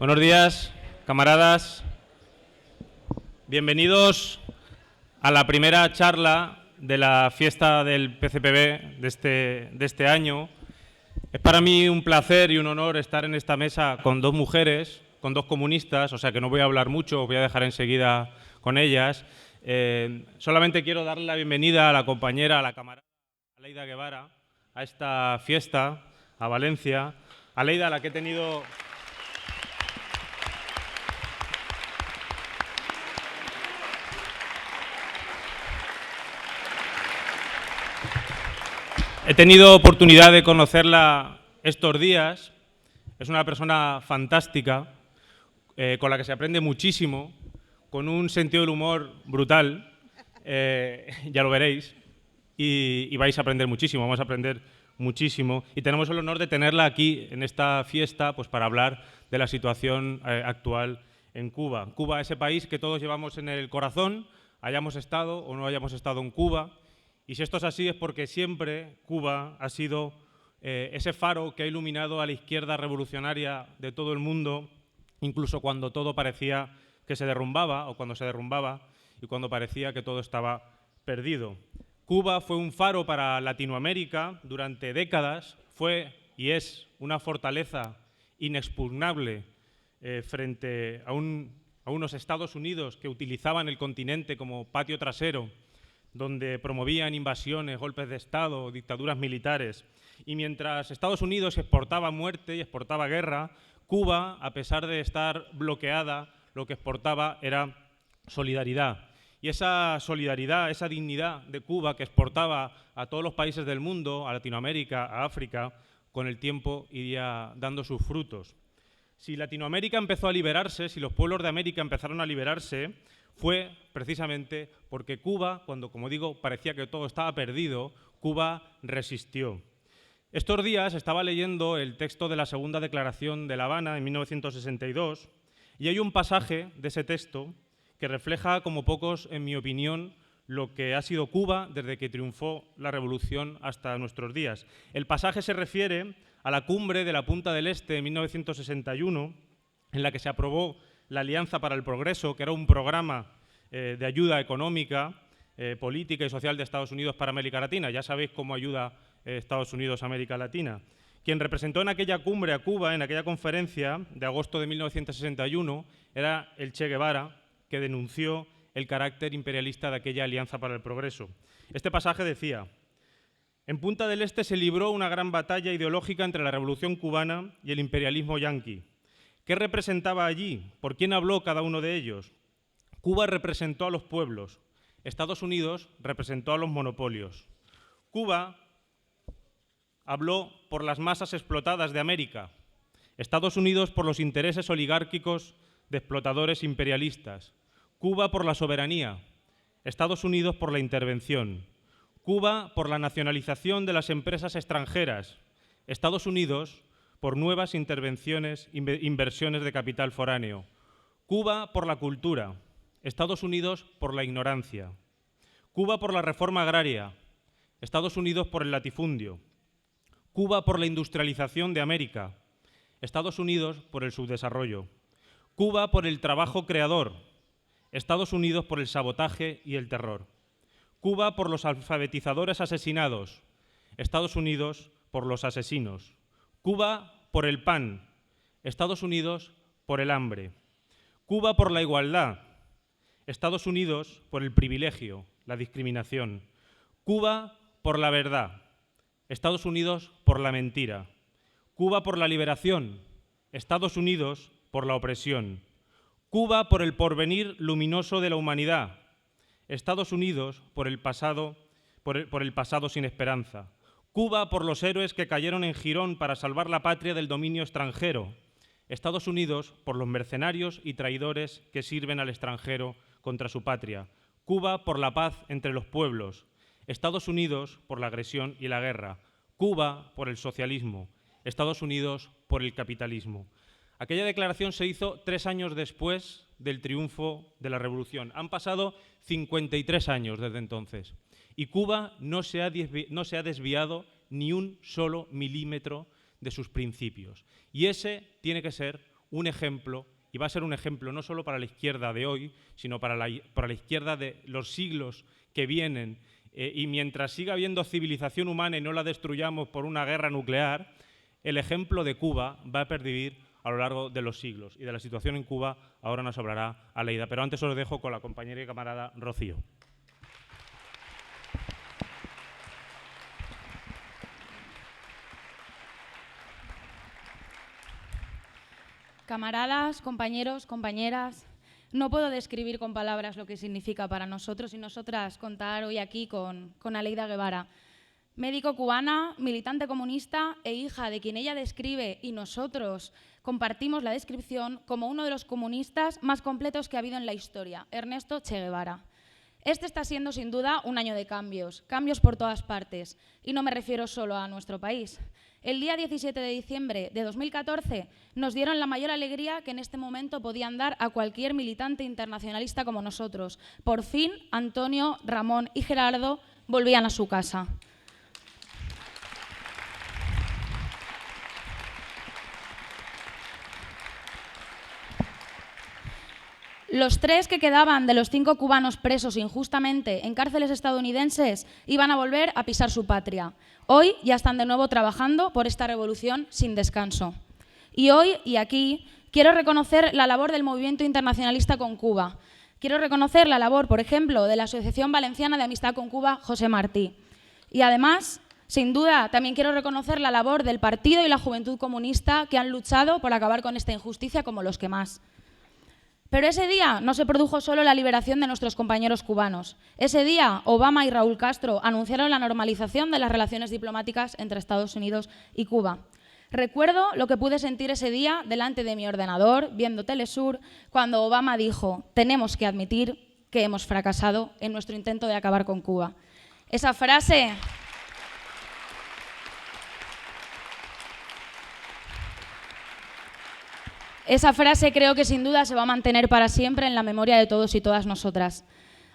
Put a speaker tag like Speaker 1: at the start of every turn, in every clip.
Speaker 1: Buenos días, camaradas. Bienvenidos a la primera charla de la fiesta del PCPB de este año. Es para mí un placer y un honor estar en esta mesa con dos mujeres, con dos comunistas, o sea que no voy a hablar mucho, os voy a dejar enseguida con ellas. Solamente quiero darle la bienvenida a la compañera, a la camarada Aleida Guevara, a esta fiesta, a Valencia. Aleida, a la que he tenido... He tenido oportunidad de conocerla estos días. Es una persona fantástica, con la que se aprende muchísimo, con un sentido del humor brutal, ya lo veréis, y vais a aprender muchísimo, vamos a aprender muchísimo. Y tenemos el honor de tenerla aquí en esta fiesta pues, para hablar de la situación actual en Cuba. Cuba, ese país que todos llevamos en el corazón, hayamos estado o no hayamos estado en Cuba. Y si esto es así es porque siempre Cuba ha sido ese faro que ha iluminado a la izquierda revolucionaria de todo el mundo, incluso cuando todo parecía que se derrumbaba o cuando se derrumbaba y cuando parecía que todo estaba perdido. Cuba fue un faro para Latinoamérica durante décadas, fue y es una fortaleza inexpugnable frente a unos Estados Unidos que utilizaban el continente como patio trasero, donde promovían invasiones, golpes de Estado, dictaduras militares. Y mientras Estados Unidos exportaba muerte y exportaba guerra, Cuba, a pesar de estar bloqueada, lo que exportaba era solidaridad. Y esa solidaridad, esa dignidad de Cuba que exportaba a todos los países del mundo, a Latinoamérica, a África, con el tiempo iría dando sus frutos. Si Latinoamérica empezó a liberarse, si los pueblos de América empezaron a liberarse, fue precisamente porque Cuba, cuando, como digo, parecía que todo estaba perdido, Cuba resistió. Estos días estaba leyendo el texto de la Segunda Declaración de La Habana en 1962 y hay un pasaje de ese texto que refleja como pocos, en mi opinión, lo que ha sido Cuba desde que triunfó la revolución hasta nuestros días. El pasaje se refiere a la cumbre de la Punta del Este en 1961, en la que se aprobó la Alianza para el Progreso, que era un programa de ayuda económica, política y social de Estados Unidos para América Latina. Ya sabéis cómo ayuda Estados Unidos a América Latina. Quien representó en aquella cumbre a Cuba, en aquella conferencia de agosto de 1961, era el Che Guevara, que denunció el carácter imperialista de aquella Alianza para el Progreso. Este pasaje decía: en Punta del Este se libró una gran batalla ideológica entre la Revolución cubana y el imperialismo yanqui. ¿Qué representaba allí? ¿Por quién habló cada uno de ellos? Cuba representó a los pueblos, Estados Unidos representó a los monopolios. Cuba habló por las masas explotadas de América, Estados Unidos por los intereses oligárquicos de explotadores imperialistas. Cuba por la soberanía, Estados Unidos por la intervención. Cuba por la nacionalización de las empresas extranjeras, Estados Unidos por nuevas inversiones de capital foráneo. Cuba por la cultura, Estados Unidos por la ignorancia. Cuba por la reforma agraria, Estados Unidos por el latifundio. Cuba por la industrialización de América, Estados Unidos por el subdesarrollo. Cuba por el trabajo creador, Estados Unidos por el sabotaje y el terror. Cuba por los alfabetizadores asesinados, Estados Unidos por los asesinos. Cuba por el pan, Estados Unidos por el hambre. Cuba por la igualdad, Estados Unidos por el privilegio, la discriminación. Cuba por la verdad, Estados Unidos por la mentira. Cuba por la liberación, Estados Unidos por la opresión. Cuba por el porvenir luminoso de la humanidad, Estados Unidos por el pasado sin esperanza. Cuba por los héroes que cayeron en Girón para salvar la patria del dominio extranjero. Estados Unidos por los mercenarios y traidores que sirven al extranjero contra su patria. Cuba por la paz entre los pueblos. Estados Unidos por la agresión y la guerra. Cuba por el socialismo. Estados Unidos por el capitalismo. Aquella declaración se hizo 3 años después del triunfo de la revolución. Han pasado 53 años desde entonces. Y Cuba no se ha desviado ni un solo milímetro de sus principios. Y ese tiene que ser un ejemplo, y va a ser un ejemplo no solo para la izquierda de hoy, sino para la izquierda de los siglos que vienen. Y mientras siga habiendo civilización humana y no la destruyamos por una guerra nuclear, el ejemplo de Cuba va a pervivir a lo largo de los siglos. Y de la situación en Cuba ahora nos hablará Aleida. Pero antes os dejo con la compañera y camarada Rocío.
Speaker 2: Camaradas, compañeros, compañeras, no puedo describir con palabras lo que significa para nosotros y nosotras contar hoy aquí con Aleida Guevara, médico cubana, militante comunista e hija de quien ella describe y nosotros compartimos la descripción como uno de los comunistas más completos que ha habido en la historia, Ernesto Che Guevara. Este está siendo sin duda un año de cambios, cambios por todas partes, y no me refiero solo a nuestro país. El día 17 de diciembre de 2014 nos dieron la mayor alegría que en este momento podían dar a cualquier militante internacionalista como nosotros. Por fin, Antonio, Ramón y Gerardo volvían a su casa. Los 3 que quedaban de los 5 cubanos presos injustamente en cárceles estadounidenses iban a volver a pisar su patria. Hoy ya están de nuevo trabajando por esta revolución sin descanso. Y hoy y aquí quiero reconocer la labor del movimiento internacionalista con Cuba. Quiero reconocer la labor, por ejemplo, de la Asociación Valenciana de Amistad con Cuba, José Martí. Y además, sin duda, también quiero reconocer la labor del Partido y la Juventud Comunista que han luchado por acabar con esta injusticia como los que más. Pero ese día no se produjo solo la liberación de nuestros compañeros cubanos. Ese día, Obama y Raúl Castro anunciaron la normalización de las relaciones diplomáticas entre Estados Unidos y Cuba. Recuerdo lo que pude sentir ese día delante de mi ordenador, viendo Telesur, cuando Obama dijo: tenemos que admitir que hemos fracasado en nuestro intento de acabar con Cuba. Esa frase creo que sin duda se va a mantener para siempre en la memoria de todos y todas nosotras.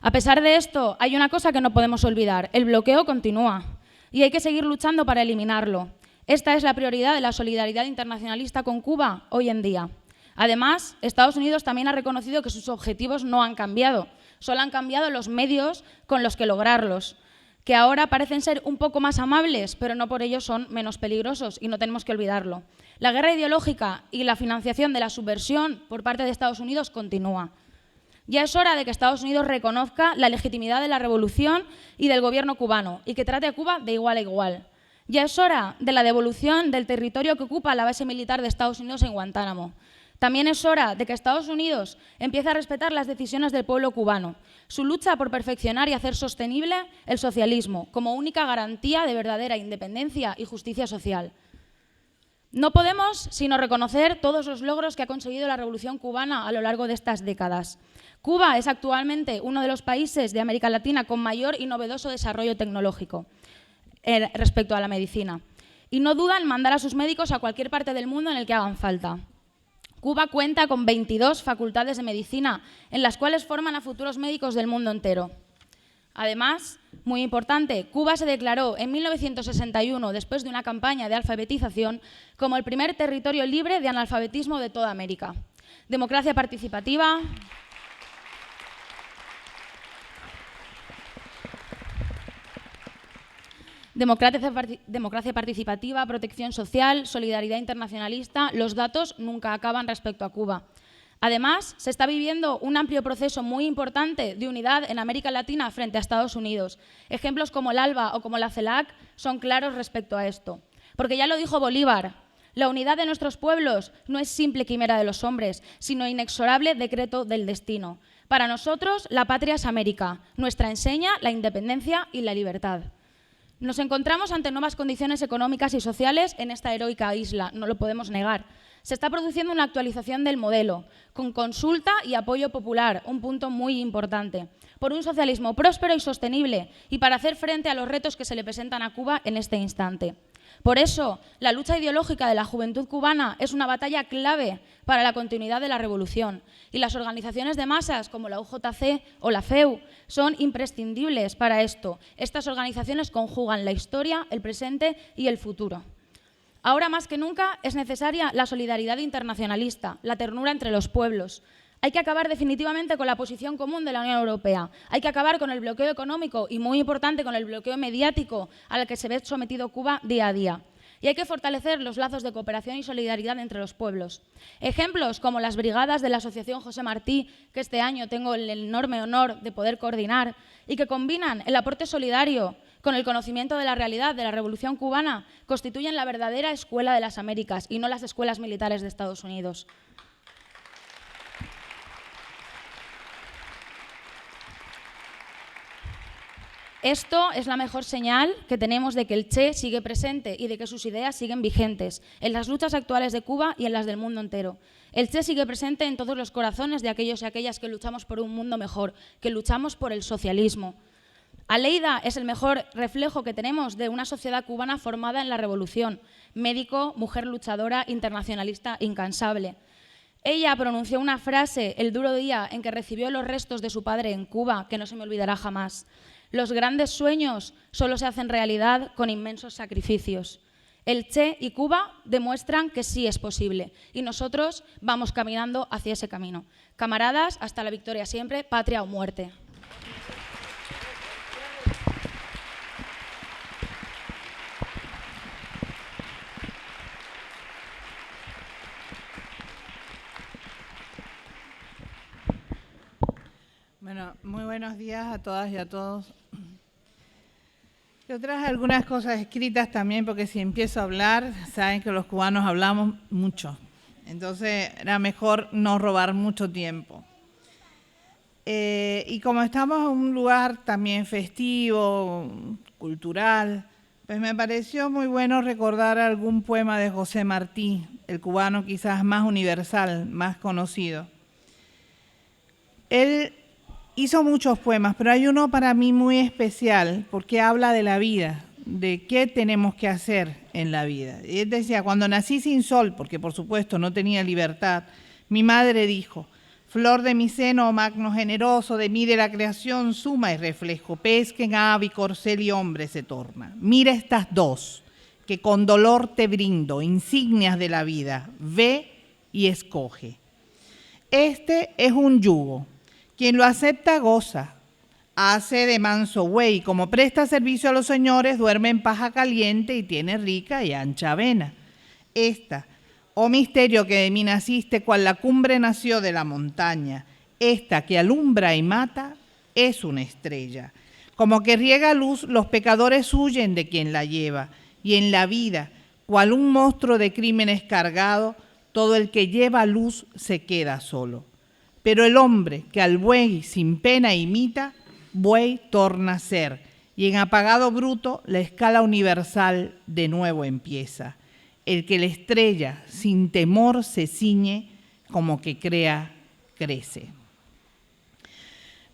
Speaker 2: A pesar de esto, hay una cosa que no podemos olvidar: el bloqueo continúa y hay que seguir luchando para eliminarlo. Esta es la prioridad de la solidaridad internacionalista con Cuba hoy en día. Además, Estados Unidos también ha reconocido que sus objetivos no han cambiado, solo han cambiado los medios con los que lograrlos, que ahora parecen ser un poco más amables, pero no por ello son menos peligrosos, y no tenemos que olvidarlo. La guerra ideológica y la financiación de la subversión por parte de Estados Unidos continúa. Ya es hora de que Estados Unidos reconozca la legitimidad de la revolución y del gobierno cubano y que trate a Cuba de igual a igual. Ya es hora de la devolución del territorio que ocupa la base militar de Estados Unidos en Guantánamo. También es hora de que Estados Unidos empiece a respetar las decisiones del pueblo cubano, su lucha por perfeccionar y hacer sostenible el socialismo como única garantía de verdadera independencia y justicia social. No podemos sino reconocer todos los logros que ha conseguido la revolución cubana a lo largo de estas décadas. Cuba es actualmente uno de los países de América Latina con mayor y novedoso desarrollo tecnológico respecto a la medicina. Y no dudan en mandar a sus médicos a cualquier parte del mundo en el que hagan falta. Cuba cuenta con 22 facultades de medicina, en las cuales forman a futuros médicos del mundo entero. Además, muy importante, Cuba se declaró en 1961, después de una campaña de alfabetización, como el primer territorio libre de analfabetismo de toda América. Democracia participativa, democracia participativa, protección social, solidaridad internacionalista, los datos nunca acaban respecto a Cuba. Además, se está viviendo un amplio proceso muy importante de unidad en América Latina frente a Estados Unidos. Ejemplos como el ALBA o como la CELAC son claros respecto a esto. Porque ya lo dijo Bolívar: la unidad de nuestros pueblos no es simple quimera de los hombres, sino inexorable decreto del destino. Para nosotros, la patria es América, nuestra enseña, la independencia y la libertad. Nos encontramos ante nuevas condiciones económicas y sociales en esta heroica isla, no lo podemos negar. Se está produciendo una actualización del modelo, con consulta y apoyo popular, un punto muy importante, por un socialismo próspero y sostenible y para hacer frente a los retos que se le presentan a Cuba en este instante. Por eso, la lucha ideológica de la juventud cubana es una batalla clave para la continuidad de la revolución y las organizaciones de masas como la UJC o la FEU son imprescindibles para esto. Estas organizaciones conjugan la historia, el presente y el futuro. Ahora más que nunca es necesaria la solidaridad internacionalista, la ternura entre los pueblos. Hay que acabar definitivamente con la posición común de la Unión Europea. Hay que acabar con el bloqueo económico y, muy importante, con el bloqueo mediático al que se ve sometido Cuba día a día. Y hay que fortalecer los lazos de cooperación y solidaridad entre los pueblos. Ejemplos como las brigadas de la Asociación José Martí, que este año tengo el enorme honor de poder coordinar, y que combinan el aporte solidario con el conocimiento de la realidad de la Revolución cubana, constituyen la verdadera escuela de las Américas y no las escuelas militares de Estados Unidos. Esto es la mejor señal que tenemos de que el Che sigue presente y de que sus ideas siguen vigentes en las luchas actuales de Cuba y en las del mundo entero. El Che sigue presente en todos los corazones de aquellos y aquellas que luchamos por un mundo mejor, que luchamos por el socialismo. Aleida es el mejor reflejo que tenemos de una sociedad cubana formada en la revolución, médico, mujer luchadora, internacionalista, incansable. Ella pronunció una frase el duro día en que recibió los restos de su padre en Cuba, que no se me olvidará jamás. Los grandes sueños solo se hacen realidad con inmensos sacrificios. El Che y Cuba demuestran que sí es posible y nosotros vamos caminando hacia ese camino. Camaradas, hasta la victoria siempre, patria o muerte.
Speaker 3: Bueno, muy buenos días a todas y a todos. Yo traje algunas cosas escritas también, porque si empiezo a hablar, saben que los cubanos hablamos mucho. Entonces era mejor no robar mucho tiempo. Y como estamos en un lugar también festivo, cultural, pues me pareció muy bueno recordar algún poema de José Martí, el cubano quizás más universal, más conocido. Él hizo muchos poemas, pero hay uno para mí muy especial porque habla de la vida, de qué tenemos que hacer en la vida. Y él decía, cuando nací sin sol, porque por supuesto no tenía libertad, mi madre dijo, flor de mi seno, magno generoso, de mí de la creación, suma y reflejo, pez que en ave, corcel y hombre se torna. Mira estas dos, que con dolor te brindo, insignias de la vida, ve y escoge. Este es un yugo. Quien lo acepta goza, hace de manso buey, como presta servicio a los señores, duerme en paja caliente y tiene rica y ancha avena. Esta, oh misterio que de mí naciste, cual la cumbre nació de la montaña, esta que alumbra y mata, es una estrella. Como que riega luz, los pecadores huyen de quien la lleva, y en la vida, cual un monstruo de crímenes cargado, todo el que lleva luz se queda solo. Pero el hombre que al buey sin pena imita, buey torna a ser, y en apagado bruto la escala universal de nuevo empieza. El que la estrella sin temor se ciñe, como que crea, crece.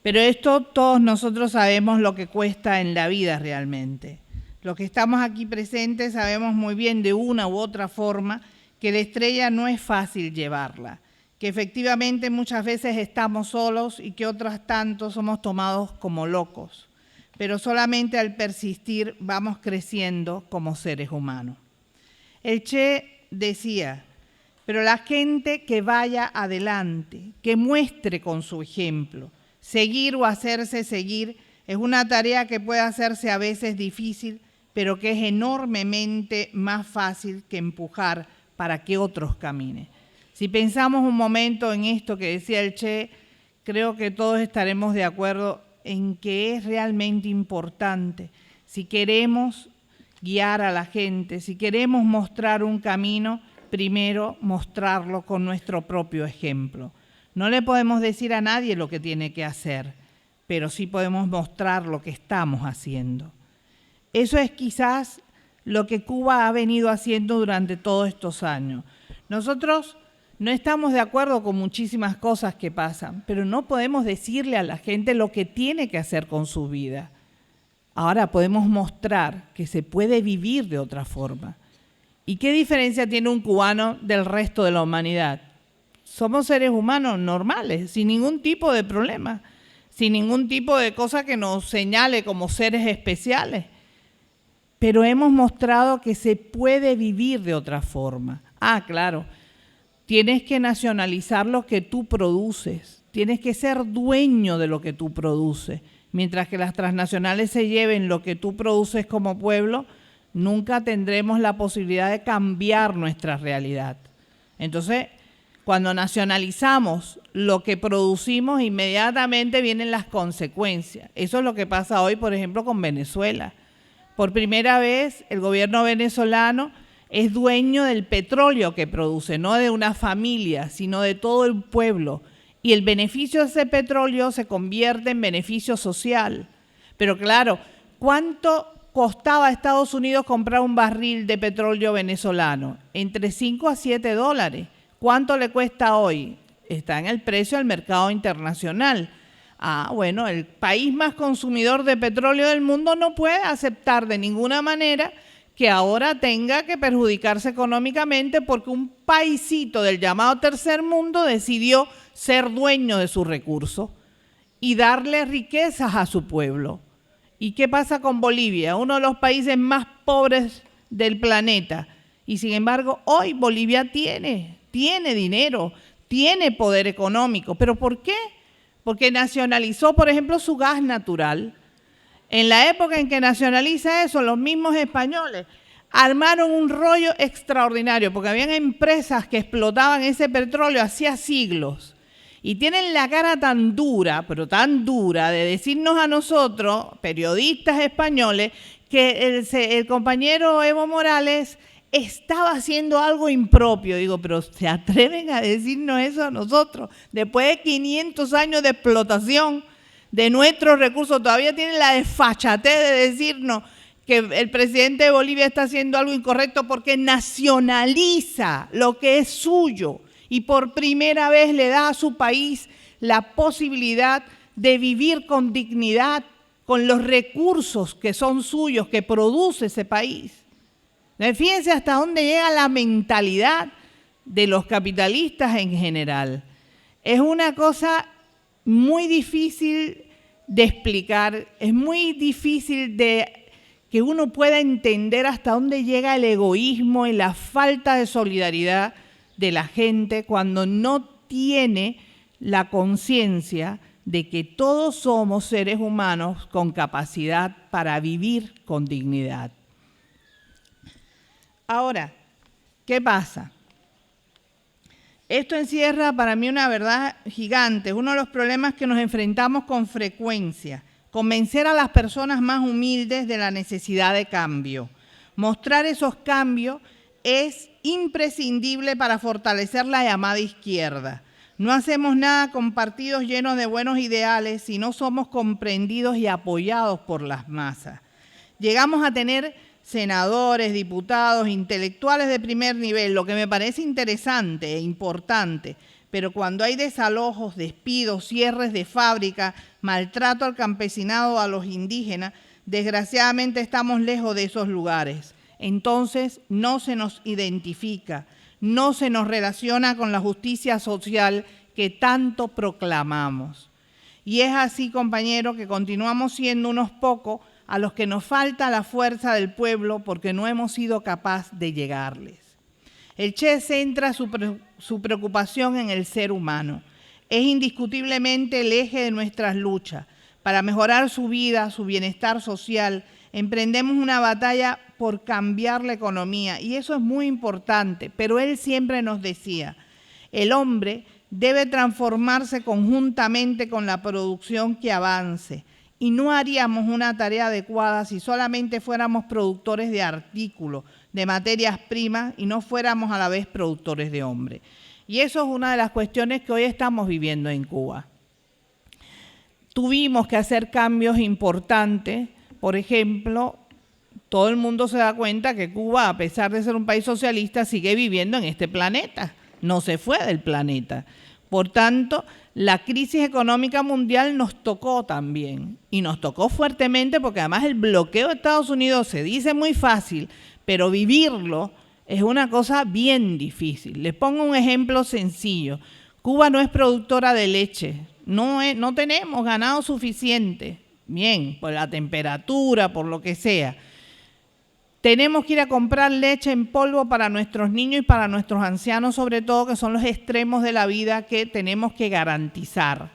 Speaker 3: Pero esto todos nosotros sabemos lo que cuesta en la vida realmente. Los que estamos aquí presentes sabemos muy bien de una u otra forma que la estrella no es fácil llevarla, que efectivamente muchas veces estamos solos y que otras tantos somos tomados como locos, pero solamente al persistir vamos creciendo como seres humanos. El Che decía, pero la gente que vaya adelante, que muestre con su ejemplo, seguir o hacerse seguir es una tarea que puede hacerse a veces difícil, pero que es enormemente más fácil que empujar para que otros caminen. Si pensamos un momento en esto que decía el Che, creo que todos estaremos de acuerdo en que es realmente importante. Si queremos guiar a la gente, si queremos mostrar un camino, primero mostrarlo con nuestro propio ejemplo. No le podemos decir a nadie lo que tiene que hacer, pero sí podemos mostrar lo que estamos haciendo. Eso es quizás lo que Cuba ha venido haciendo durante todos estos años. Nosotros no estamos de acuerdo con muchísimas cosas que pasan, pero no podemos decirle a la gente lo que tiene que hacer con su vida. Ahora podemos mostrar que se puede vivir de otra forma. ¿Y qué diferencia tiene un cubano del resto de la humanidad? Somos seres humanos normales, sin ningún tipo de problema, sin ningún tipo de cosa que nos señale como seres especiales. pero hemos mostrado que se puede vivir de otra forma. Ah, claro, tienes que nacionalizar lo que tú produces, tienes que ser dueño de lo que tú produces. Mientras que las transnacionales se lleven lo que tú produces como pueblo, nunca tendremos la posibilidad de cambiar nuestra realidad. Entonces, cuando nacionalizamos lo que producimos, inmediatamente vienen las consecuencias. Eso es lo que pasa hoy, por ejemplo, con Venezuela. Por primera vez, el gobierno venezolano es dueño del petróleo que produce, no de una familia, sino de todo el pueblo. Y el beneficio de ese petróleo se convierte en beneficio social. Pero claro, ¿cuánto costaba a Estados Unidos comprar un barril de petróleo venezolano? Entre 5 a 7 dólares. ¿Cuánto le cuesta hoy? Está en el precio del mercado internacional. Ah, bueno, el país más consumidor de petróleo del mundo no puede aceptar de ninguna manera que ahora tenga que perjudicarse económicamente porque un paisito del llamado tercer mundo decidió ser dueño de sus recursos y darle riquezas a su pueblo. ¿Y qué pasa con Bolivia? Uno de los países más pobres del planeta. Y sin embargo, hoy Bolivia tiene dinero, tiene poder económico. ¿Pero por qué? Porque nacionalizó, por ejemplo, su gas natural. En la época en que nacionaliza eso, los mismos españoles armaron un rollo extraordinario, porque habían empresas que explotaban ese petróleo hacía siglos. Y tienen la cara tan dura, pero tan dura, de decirnos a nosotros, periodistas españoles, que el compañero Evo Morales estaba haciendo algo impropio. Digo, pero ¿se atreven a decirnos eso a nosotros? Después de 500 años de explotación de nuestros recursos, todavía tienen la desfachatez de decirnos que el presidente de Bolivia está haciendo algo incorrecto porque nacionaliza lo que es suyo y por primera vez le da a su país la posibilidad de vivir con dignidad, con los recursos que son suyos, que produce ese país. Fíjense hasta dónde llega la mentalidad de los capitalistas en general. Es una cosa muy difícil de explicar, es muy difícil de que uno pueda entender hasta dónde llega el egoísmo y la falta de solidaridad de la gente cuando no tiene la conciencia de que todos somos seres humanos con capacidad para vivir con dignidad. Ahora, ¿qué pasa? Esto encierra para mí una verdad gigante, es uno de los problemas que nos enfrentamos con frecuencia. Convencer a las personas más humildes de la necesidad de cambio. Mostrar esos cambios es imprescindible para fortalecer la llamada izquierda. No hacemos nada con partidos llenos de buenos ideales si no somos comprendidos y apoyados por las masas. Llegamos a tener senadores, diputados, intelectuales de primer nivel, lo que me parece interesante e importante, pero cuando hay desalojos, despidos, cierres de fábricas, maltrato al campesinado o a los indígenas, desgraciadamente estamos lejos de esos lugares. Entonces no se nos identifica, no se nos relaciona con la justicia social que tanto proclamamos. Y es así, compañeros, que continuamos siendo unos pocos a los que nos falta la fuerza del pueblo porque no hemos sido capaces de llegarles. El Che centra su preocupación en el ser humano. Es indiscutiblemente el eje de nuestras luchas. Para mejorar su vida, su bienestar social, emprendemos una batalla por cambiar la economía y eso es muy importante, pero él siempre nos decía, el hombre debe transformarse conjuntamente con la producción que avance y no haríamos una tarea adecuada si solamente fuéramos productores de artículos, de materias primas y no fuéramos a la vez productores de hombres. Y eso es una de las cuestiones que hoy estamos viviendo en Cuba. Tuvimos que hacer cambios importantes, por ejemplo, todo el mundo se da cuenta que Cuba, a pesar de ser un país socialista, sigue viviendo en este planeta, no se fue del planeta. Por tanto, la crisis económica mundial nos tocó también y nos tocó fuertemente porque además el bloqueo de Estados Unidos se dice muy fácil, pero vivirlo es una cosa bien difícil. Les pongo un ejemplo sencillo. Cuba no es productora de leche, no tenemos ganado suficiente, bien, por la temperatura, por lo que sea. Tenemos que ir a comprar leche en polvo para nuestros niños y para nuestros ancianos, sobre todo, que son los extremos de la vida que tenemos que garantizar.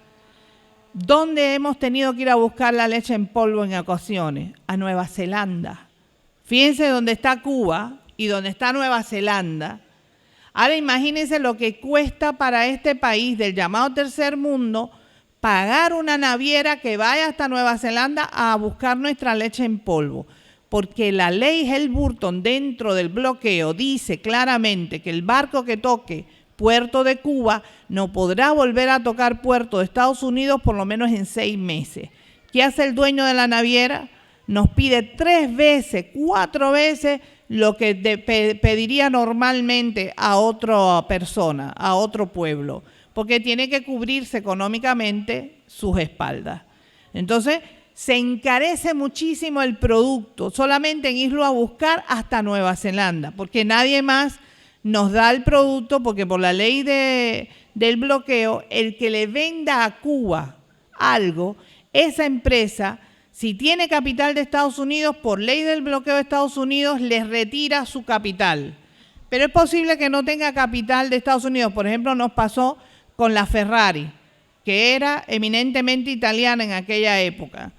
Speaker 3: ¿Dónde hemos tenido que ir a buscar la leche en polvo en ocasiones? A Nueva Zelanda. Fíjense dónde está Cuba y dónde está Nueva Zelanda. Ahora imagínense lo que cuesta para este país del llamado tercer mundo pagar una naviera que vaya hasta Nueva Zelanda a buscar nuestra leche en polvo. Porque la ley Helms-Burton dentro del bloqueo dice claramente que el barco que toque puerto de Cuba no podrá volver a tocar puerto de Estados Unidos por lo menos en 6 meses. ¿Qué hace el dueño de la naviera? Nos pide 3 veces, 4 veces lo que pediría normalmente a otra persona, a otro pueblo, porque tiene que cubrirse económicamente sus espaldas. Entonces, se encarece muchísimo el producto, solamente en irlo a buscar hasta Nueva Zelanda, porque nadie más nos da el producto, porque por la ley del bloqueo, el que le venda a Cuba algo, esa empresa, si tiene capital de Estados Unidos, por ley del bloqueo de Estados Unidos, les retira su capital. Pero es posible que no tenga capital de Estados Unidos. Por ejemplo, nos pasó con la Ferrari, que era eminentemente italiana en aquella época.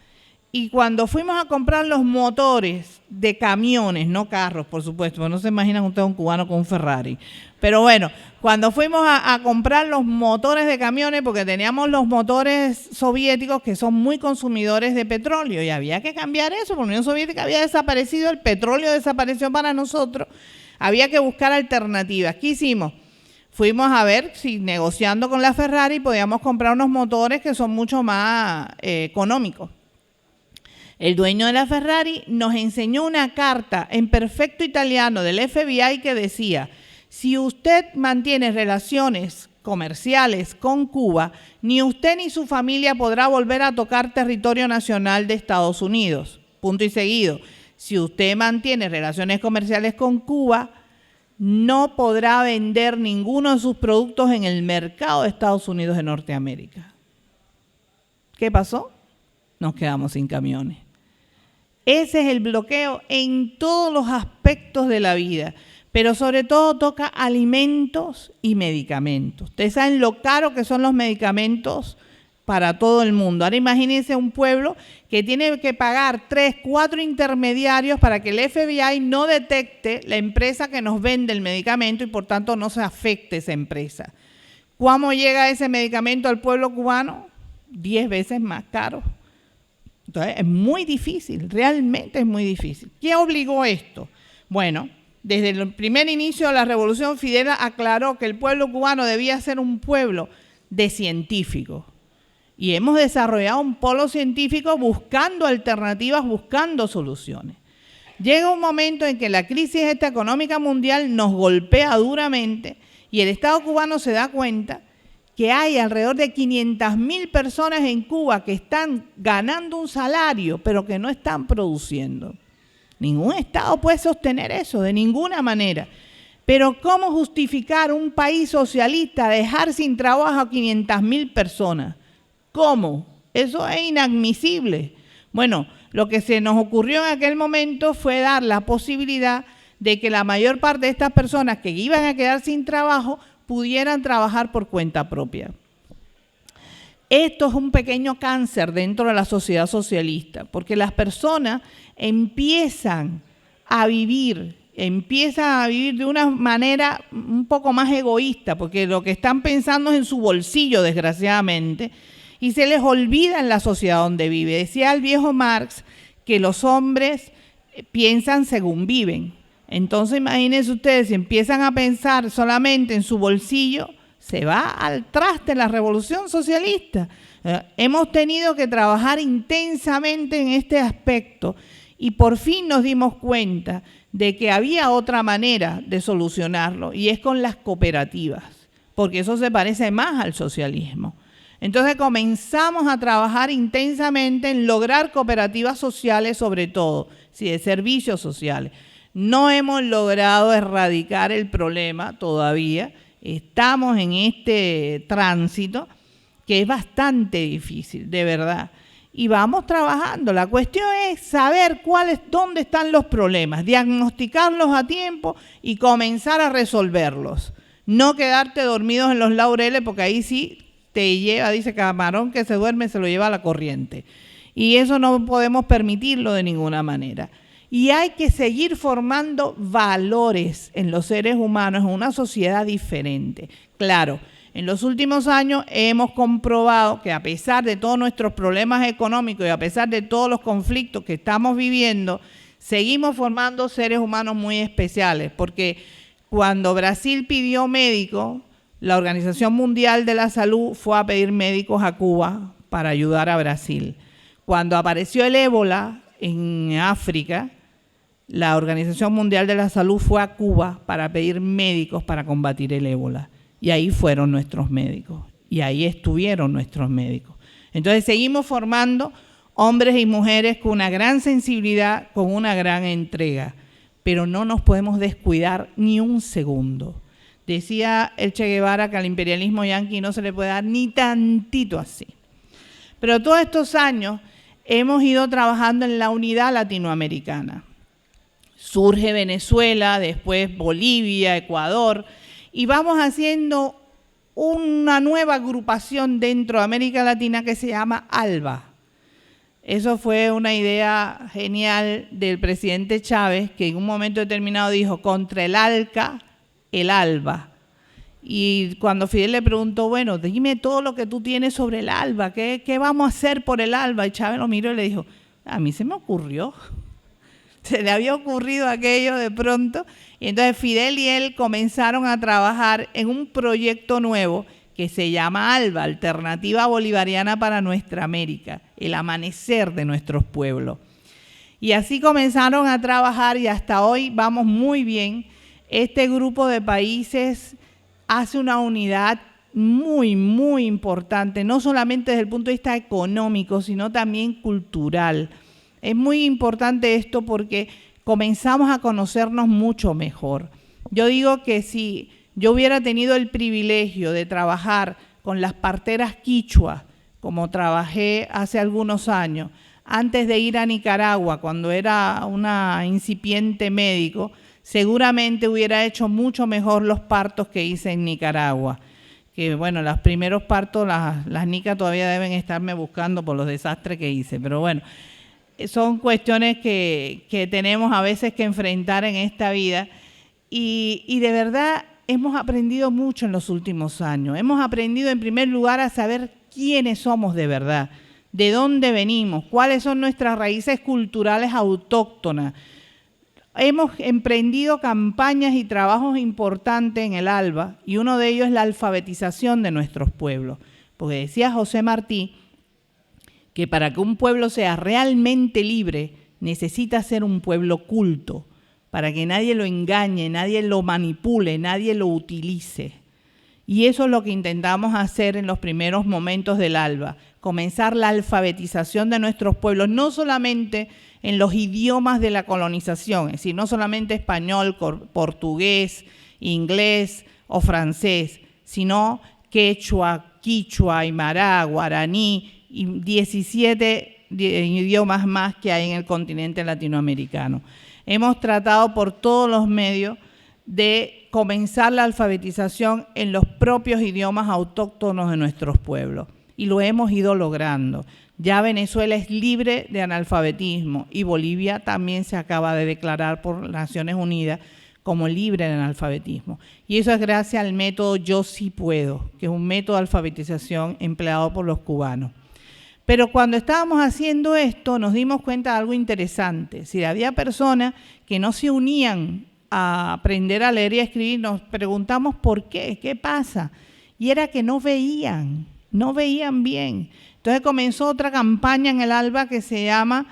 Speaker 3: Y cuando fuimos a comprar los motores de camiones, no carros, por supuesto, porque no se imaginan ustedes un cubano con un Ferrari. Pero bueno, cuando fuimos a comprar los motores de camiones, porque teníamos los motores soviéticos que son muy consumidores de petróleo y había que cambiar eso, porque la Unión Soviética había desaparecido, el petróleo desapareció para nosotros, había que buscar alternativas. ¿Qué hicimos? Fuimos a ver si negociando con la Ferrari podíamos comprar unos motores que son mucho más económicos. El dueño de la Ferrari nos enseñó una carta en perfecto italiano del FBI que decía: si usted mantiene relaciones comerciales con Cuba, ni usted ni su familia podrá volver a tocar territorio nacional de Estados Unidos. Punto y seguido. Si usted mantiene relaciones comerciales con Cuba, no podrá vender ninguno de sus productos en el mercado de Estados Unidos de Norteamérica. ¿Qué pasó? Nos quedamos sin camiones. Ese es el bloqueo en todos los aspectos de la vida, pero sobre todo toca alimentos y medicamentos. Ustedes saben lo caro que son los medicamentos para todo el mundo. Ahora imagínense un pueblo que tiene que pagar 3, 4 intermediarios para que el FBI no detecte la empresa que nos vende el medicamento y por tanto no se afecte esa empresa. ¿Cómo llega ese medicamento al pueblo cubano? 10 veces más caro. Entonces es muy difícil, realmente es muy difícil. ¿Qué obligó esto? Bueno, desde el primer inicio de la Revolución, Fidel aclaró que el pueblo cubano debía ser un pueblo de científicos. Y hemos desarrollado un polo científico buscando alternativas, buscando soluciones. Llega un momento en que la crisis económica mundial nos golpea duramente y el Estado cubano se da cuenta que hay alrededor de 500.000 personas en Cuba que están ganando un salario, pero que no están produciendo. Ningún Estado puede sostener eso, de ninguna manera. Pero ¿cómo justificar un país socialista dejar sin trabajo a 500.000 personas? ¿Cómo? Eso es inadmisible. Bueno, lo que se nos ocurrió en aquel momento fue dar la posibilidad de que la mayor parte de estas personas que iban a quedar sin trabajo pudieran trabajar por cuenta propia. Esto es un pequeño cáncer dentro de la sociedad socialista, porque las personas empiezan a vivir de una manera un poco más egoísta, porque lo que están pensando es en su bolsillo, desgraciadamente, y se les olvida en la sociedad donde vive. Decía el viejo Marx que los hombres piensan según viven. Entonces imagínense ustedes, si empiezan a pensar solamente en su bolsillo, se va al traste la revolución socialista. Hemos tenido que trabajar intensamente en este aspecto y por fin nos dimos cuenta de que había otra manera de solucionarlo y es con las cooperativas, porque eso se parece más al socialismo. Entonces comenzamos a trabajar intensamente en lograr cooperativas sociales, sobre todo, de servicios sociales. No hemos logrado erradicar el problema todavía, estamos en este tránsito que es bastante difícil, de verdad. y vamos trabajando. La cuestión es saber dónde están los problemas, diagnosticarlos a tiempo y comenzar a resolverlos. No quedarte dormidos en los laureles, porque ahí sí te lleva, dice camarón que se duerme, se lo lleva a la corriente. Y eso no podemos permitirlo de ninguna manera. Y hay que seguir formando valores en los seres humanos en una sociedad diferente. Claro, en los últimos años hemos comprobado que a pesar de todos nuestros problemas económicos y a pesar de todos los conflictos que estamos viviendo, seguimos formando seres humanos muy especiales, porque cuando Brasil pidió médicos, la Organización Mundial de la Salud fue a pedir médicos a Cuba para ayudar a Brasil. Cuando apareció el ébola en África, la Organización Mundial de la Salud fue a Cuba para pedir médicos para combatir el ébola. Y ahí fueron nuestros médicos, y ahí estuvieron nuestros médicos. Entonces seguimos formando hombres y mujeres con una gran sensibilidad, con una gran entrega, pero no nos podemos descuidar ni un segundo. Decía el Che Guevara que al imperialismo yanqui no se le puede dar ni tantito así. Pero todos estos años hemos ido trabajando en la unidad latinoamericana. Surge Venezuela, después Bolivia, Ecuador, y vamos haciendo una nueva agrupación dentro de América Latina que se llama ALBA. Eso fue una idea genial del presidente Chávez, que en un momento determinado dijo, contra el ALCA, el ALBA. Y cuando Fidel le preguntó, bueno, dime todo lo que tú tienes sobre el ALBA, ¿qué vamos a hacer por el ALBA? Y Chávez lo miró y le dijo, a mí se me ocurrió. Se le había ocurrido aquello de pronto, y entonces Fidel y él comenzaron a trabajar en un proyecto nuevo que se llama ALBA, Alternativa Bolivariana para Nuestra América, el amanecer de nuestros pueblos. Y así comenzaron a trabajar y hasta hoy vamos muy bien. Este grupo de países hace una unidad muy, muy importante, no solamente desde el punto de vista económico, sino también cultural. Es muy importante esto porque comenzamos a conocernos mucho mejor. Yo digo que si yo hubiera tenido el privilegio de trabajar con las parteras quichua, como trabajé hace algunos años, antes de ir a Nicaragua, cuando era una incipiente médico, seguramente hubiera hecho mucho mejor los partos que hice en Nicaragua. Que bueno, los primeros partos, las nicas todavía deben estarme buscando por los desastres que hice, pero bueno, son cuestiones que tenemos a veces que enfrentar en esta vida y de verdad hemos aprendido mucho en los últimos años. Hemos aprendido en primer lugar a saber quiénes somos de verdad, de dónde venimos, cuáles son nuestras raíces culturales autóctonas. Hemos emprendido campañas y trabajos importantes en el ALBA y uno de ellos es la alfabetización de nuestros pueblos. Porque decía José Martí que para que un pueblo sea realmente libre necesita ser un pueblo culto, para que nadie lo engañe, nadie lo manipule, nadie lo utilice. Y eso es lo que intentamos hacer en los primeros momentos del ALBA, comenzar la alfabetización de nuestros pueblos, no solamente en los idiomas de la colonización, es decir, no solamente español, portugués, inglés o francés, sino quechua, quichua, aymara, guaraní y 17 idiomas más que hay en el continente latinoamericano. Hemos tratado por todos los medios de comenzar la alfabetización en los propios idiomas autóctonos de nuestros pueblos y lo hemos ido logrando. Ya Venezuela es libre de analfabetismo y Bolivia también se acaba de declarar por Naciones Unidas como libre de analfabetismo. Y eso es gracias al método Yo Sí Puedo, que es un método de alfabetización empleado por los cubanos. Pero cuando estábamos haciendo esto nos dimos cuenta de algo interesante. Si había personas que no se unían a aprender a leer y a escribir, nos preguntamos por qué pasa. Y era que no veían bien. Entonces comenzó otra campaña en el ALBA que se llama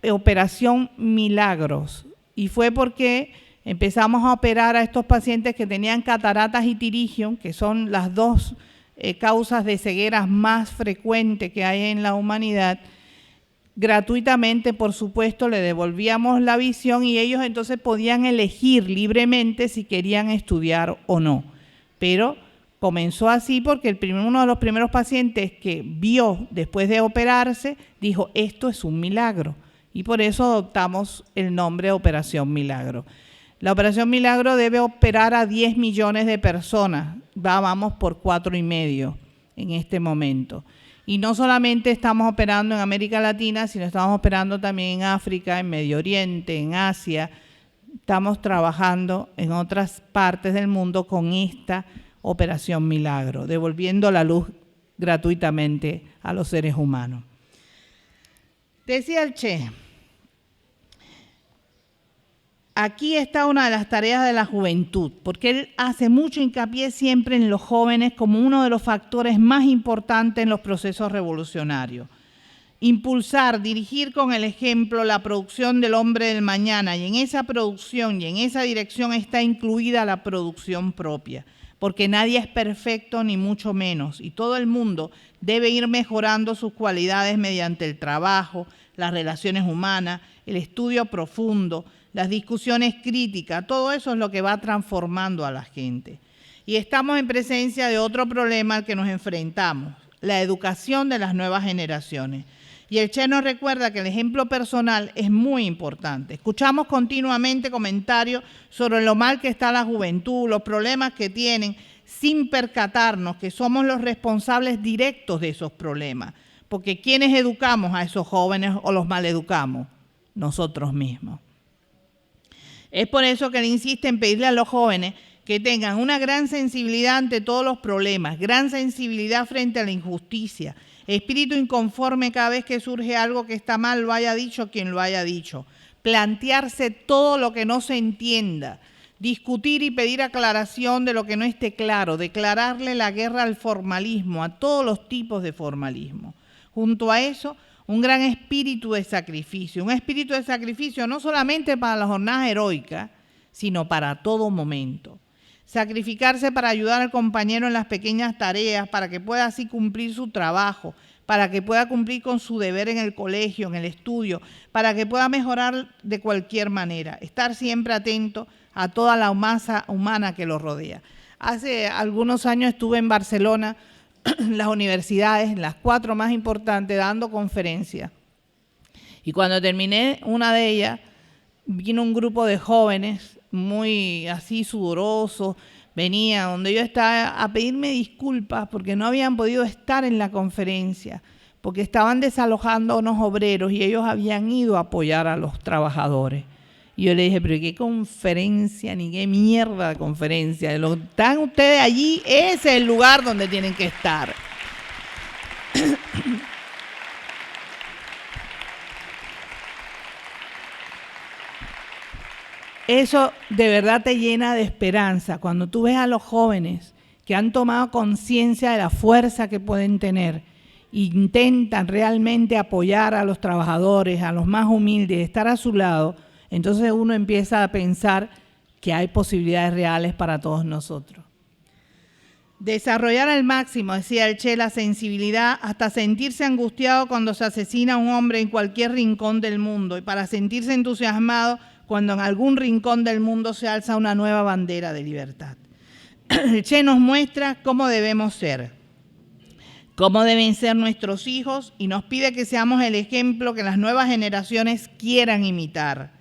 Speaker 3: Operación Milagros. Y fue porque empezamos a operar a estos pacientes que tenían cataratas y pterygium, que son las dos causas de cegueras más frecuentes que hay en la humanidad. Gratuitamente, por supuesto, le devolvíamos la visión y ellos entonces podían elegir libremente si querían estudiar o no. Pero comenzó así porque uno de los primeros pacientes que vio después de operarse dijo, esto es un milagro. Y por eso adoptamos el nombre de Operación Milagro. La Operación Milagro debe operar a 10 millones de personas. Vamos por 4,5 en este momento. Y no solamente estamos operando en América Latina, sino estamos operando también en África, en Medio Oriente, en Asia. Estamos trabajando en otras partes del mundo con esta Operación Milagro, devolviendo la luz gratuitamente a los seres humanos. Decía el Che, aquí está una de las tareas de la juventud, porque él hace mucho hincapié siempre en los jóvenes como uno de los factores más importantes en los procesos revolucionarios. Impulsar, dirigir con el ejemplo la producción del hombre del mañana, y en esa producción y en esa dirección está incluida la producción propia, porque nadie es perfecto ni mucho menos, y todo el mundo debe ir mejorando sus cualidades mediante el trabajo, las relaciones humanas, el estudio profundo, las discusiones críticas. Todo eso es lo que va transformando a la gente. Y estamos en presencia de otro problema al que nos enfrentamos, la educación de las nuevas generaciones. Y el Che nos recuerda que el ejemplo personal es muy importante. Escuchamos continuamente comentarios sobre lo mal que está la juventud, los problemas que tienen, sin percatarnos que somos los responsables directos de esos problemas. Porque ¿quiénes educamos a esos jóvenes o los maleducamos? Nosotros mismos. Es por eso que él insiste en pedirle a los jóvenes que tengan una gran sensibilidad ante todos los problemas, gran sensibilidad frente a la injusticia, espíritu inconforme cada vez que surge algo que está mal, lo haya dicho quien lo haya dicho, plantearse todo lo que no se entienda, discutir y pedir aclaración de lo que no esté claro, declararle la guerra al formalismo, a todos los tipos de formalismo. Junto a eso, un gran espíritu de sacrificio, un espíritu de sacrificio no solamente para las jornadas heroicas, sino para todo momento. Sacrificarse para ayudar al compañero en las pequeñas tareas, para que pueda así cumplir su trabajo, para que pueda cumplir con su deber en el colegio, en el estudio, para que pueda mejorar de cualquier manera. Estar siempre atento a toda la masa humana que lo rodea. Hace algunos años estuve en Barcelona, en las universidades, las 4 más importantes, dando conferencias. Y cuando terminé una de ellas, vino un grupo de jóvenes muy así sudorosos, venía donde yo estaba a pedirme disculpas porque no habían podido estar en la conferencia, porque estaban desalojando a unos obreros y ellos habían ido a apoyar a los trabajadores. Y yo le dije, pero ¿qué conferencia, ni qué mierda de conferencia? Están ustedes allí, ese es el lugar donde tienen que estar. Eso de verdad te llena de esperanza cuando tú ves a los jóvenes que han tomado conciencia de la fuerza que pueden tener, intentan realmente apoyar a los trabajadores, a los más humildes, estar a su lado. Entonces uno empieza a pensar que hay posibilidades reales para todos nosotros. Desarrollar al máximo, decía el Che, la sensibilidad hasta sentirse angustiado cuando se asesina a un hombre en cualquier rincón del mundo y para sentirse entusiasmado cuando en algún rincón del mundo se alza una nueva bandera de libertad. El Che nos muestra cómo debemos ser, cómo deben ser nuestros hijos y nos pide que seamos el ejemplo que las nuevas generaciones quieran imitar.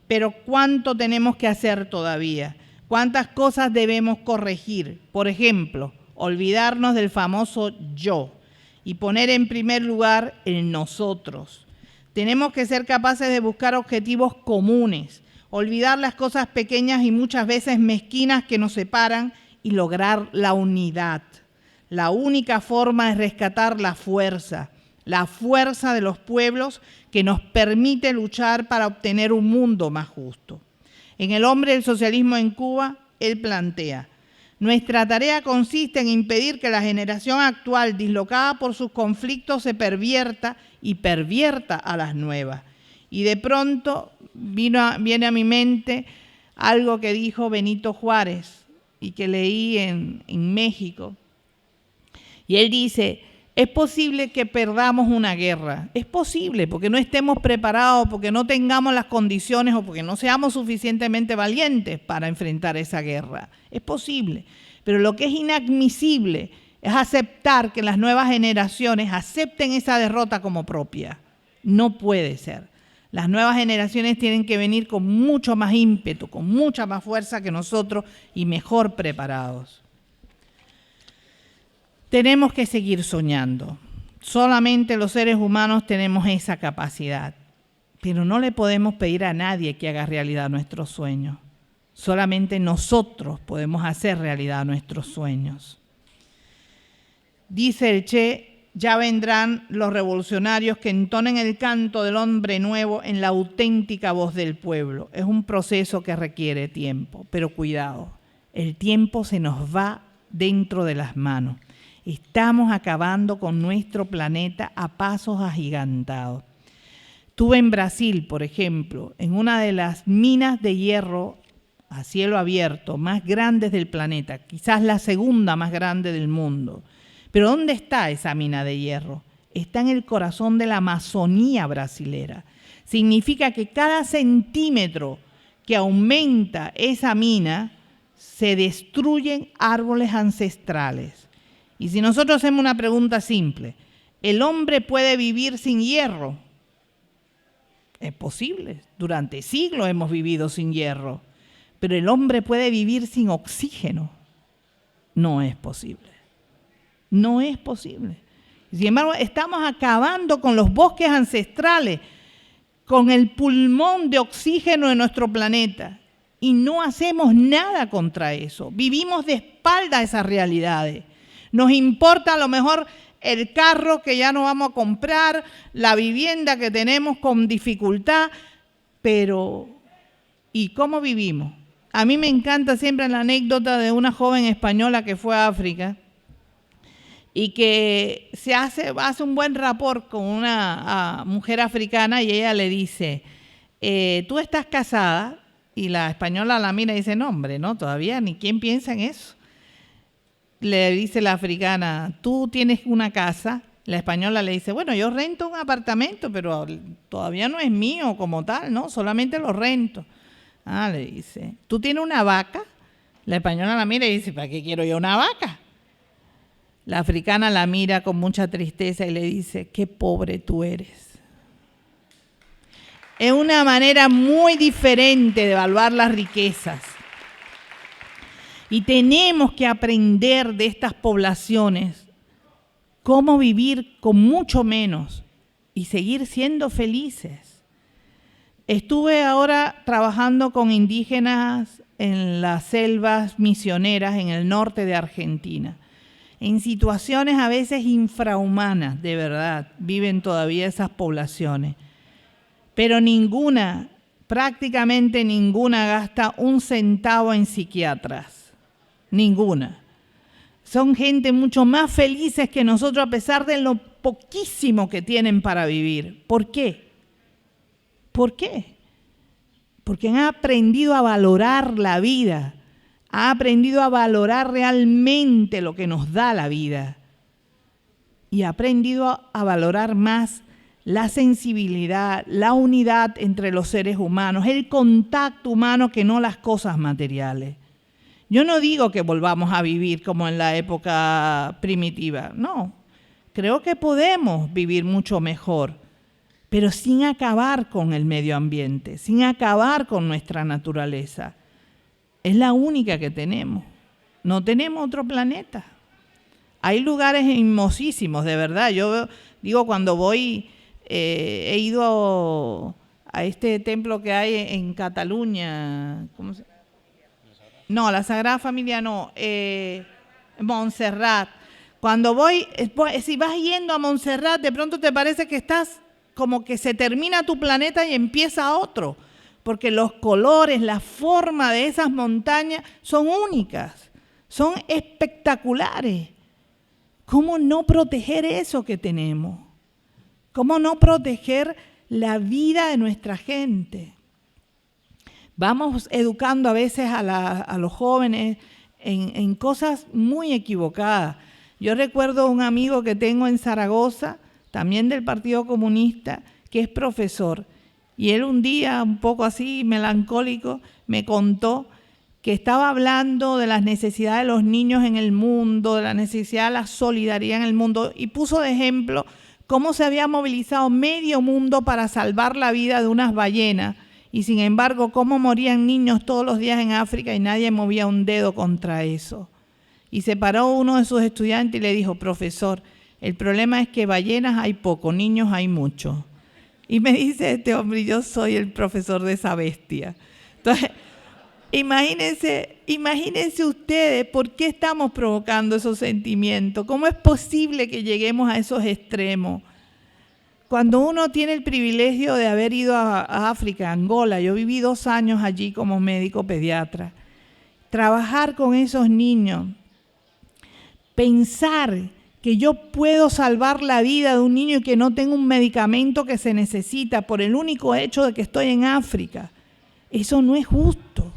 Speaker 3: Pero ¿cuánto tenemos que hacer todavía? ¿Cuántas cosas debemos corregir? Por ejemplo, olvidarnos del famoso yo y poner en primer lugar el nosotros. Tenemos que ser capaces de buscar objetivos comunes, olvidar las cosas pequeñas y muchas veces mezquinas que nos separan y lograr la unidad. La única forma es rescatar la fuerza de los pueblos que nos permite luchar para obtener un mundo más justo. En El hombre del socialismo en Cuba, él plantea, nuestra tarea consiste en impedir que la generación actual, dislocada por sus conflictos, se pervierta y pervierta a las nuevas. Y de pronto viene a mi mente algo que dijo Benito Juárez y que leí en México. Y él dice, es posible que perdamos una guerra, es posible porque no estemos preparados, porque no tengamos las condiciones o porque no seamos suficientemente valientes para enfrentar esa guerra, es posible. Pero lo que es inadmisible es aceptar que las nuevas generaciones acepten esa derrota como propia. No puede ser. Las nuevas generaciones tienen que venir con mucho más ímpetu, con mucha más fuerza que nosotros y mejor preparados. Tenemos que seguir soñando. Solamente los seres humanos tenemos esa capacidad, pero no le podemos pedir a nadie que haga realidad nuestros sueños. Solamente nosotros podemos hacer realidad nuestros sueños. Dice el Che, ya vendrán los revolucionarios que entonen el canto del hombre nuevo en la auténtica voz del pueblo. Es un proceso que requiere tiempo, pero cuidado, el tiempo se nos va dentro de las manos. Estamos acabando con nuestro planeta a pasos agigantados. Estuve en Brasil, por ejemplo, en una de las minas de hierro a cielo abierto más grandes del planeta, quizás la segunda más grande del mundo. Pero ¿dónde está esa mina de hierro? Está en el corazón de la Amazonía brasilera. Significa que cada centímetro que aumenta esa mina, se destruyen árboles ancestrales. Y si nosotros hacemos una pregunta simple, ¿el hombre puede vivir sin hierro? Es posible. Durante siglos hemos vivido sin hierro. Pero el hombre puede vivir sin oxígeno. No es posible. No es posible. Sin embargo, estamos acabando con los bosques ancestrales, con el pulmón de oxígeno de nuestro planeta. Y no hacemos nada contra eso. Vivimos de espalda a esas realidades. Nos importa a lo mejor el carro que ya no vamos a comprar, la vivienda que tenemos con dificultad, pero ¿y cómo vivimos? A mí me encanta siempre la anécdota de una joven española que fue a África y que se hace un buen rapport con una mujer africana y ella le dice, ¿tú estás casada? Y la española la mira y dice, no hombre, no, todavía ni quién piensa en eso. Le dice la africana, ¿tú tienes una casa? La española le dice, bueno, yo rento un apartamento, pero todavía no es mío como tal, ¿no? Solamente lo rento. Ah, le dice, ¿tú tienes una vaca? La española la mira y dice, ¿para qué quiero yo una vaca? La africana la mira con mucha tristeza y le dice, qué pobre tú eres. Es una manera muy diferente de evaluar las riquezas. Y tenemos que aprender de estas poblaciones cómo vivir con mucho menos y seguir siendo felices. Estuve ahora trabajando con indígenas en las selvas misioneras en el norte de Argentina. En situaciones a veces infrahumanas, de verdad, viven todavía esas poblaciones. Pero ninguna, prácticamente ninguna, gasta un centavo en psiquiatras. Ninguna. Son gente mucho más felices que nosotros a pesar de lo poquísimo que tienen para vivir. ¿Por qué? ¿Por qué? Porque han aprendido a valorar la vida, han aprendido a valorar realmente lo que nos da la vida y han aprendido a valorar más la sensibilidad, la unidad entre los seres humanos, el contacto humano que no las cosas materiales. Yo no digo que volvamos a vivir como en la época primitiva, no. Creo que podemos vivir mucho mejor, pero sin acabar con el medio ambiente, sin acabar con nuestra naturaleza. Es la única que tenemos. No tenemos otro planeta. Hay lugares hermosísimos, de verdad. Yo digo, cuando voy, he ido a este templo que hay en Cataluña, ¿cómo se llama? No, la Sagrada Familia no, Montserrat. Cuando voy, si vas yendo a Montserrat, de pronto te parece que estás como que se termina tu planeta y empieza otro, porque los colores, la forma de esas montañas son únicas, son espectaculares. ¿Cómo no proteger eso que tenemos? ¿Cómo no proteger la vida de nuestra gente? Vamos educando a veces a los jóvenes en cosas muy equivocadas. Yo recuerdo un amigo que tengo en Zaragoza, también del Partido Comunista, que es profesor. Y él un día, un poco así melancólico, me contó que estaba hablando de las necesidades de los niños en el mundo, de la necesidad de la solidaridad en el mundo, y puso de ejemplo cómo se había movilizado medio mundo para salvar la vida de unas ballenas, y sin embargo, cómo morían niños todos los días en África y nadie movía un dedo contra eso. Y se paró uno de sus estudiantes y le dijo: profesor, el problema es que ballenas hay poco, niños hay mucho. Y me dice este hombre: yo soy el profesor de esa bestia. Entonces, imagínense ustedes por qué estamos provocando esos sentimientos. ¿Cómo es posible que lleguemos a esos extremos? Cuando uno tiene el privilegio de haber ido a África, a Angola, yo viví 2 años allí como médico pediatra, trabajar con esos niños, pensar que yo puedo salvar la vida de un niño y que no tengo un medicamento que se necesita por el único hecho de que estoy en África, eso no es justo.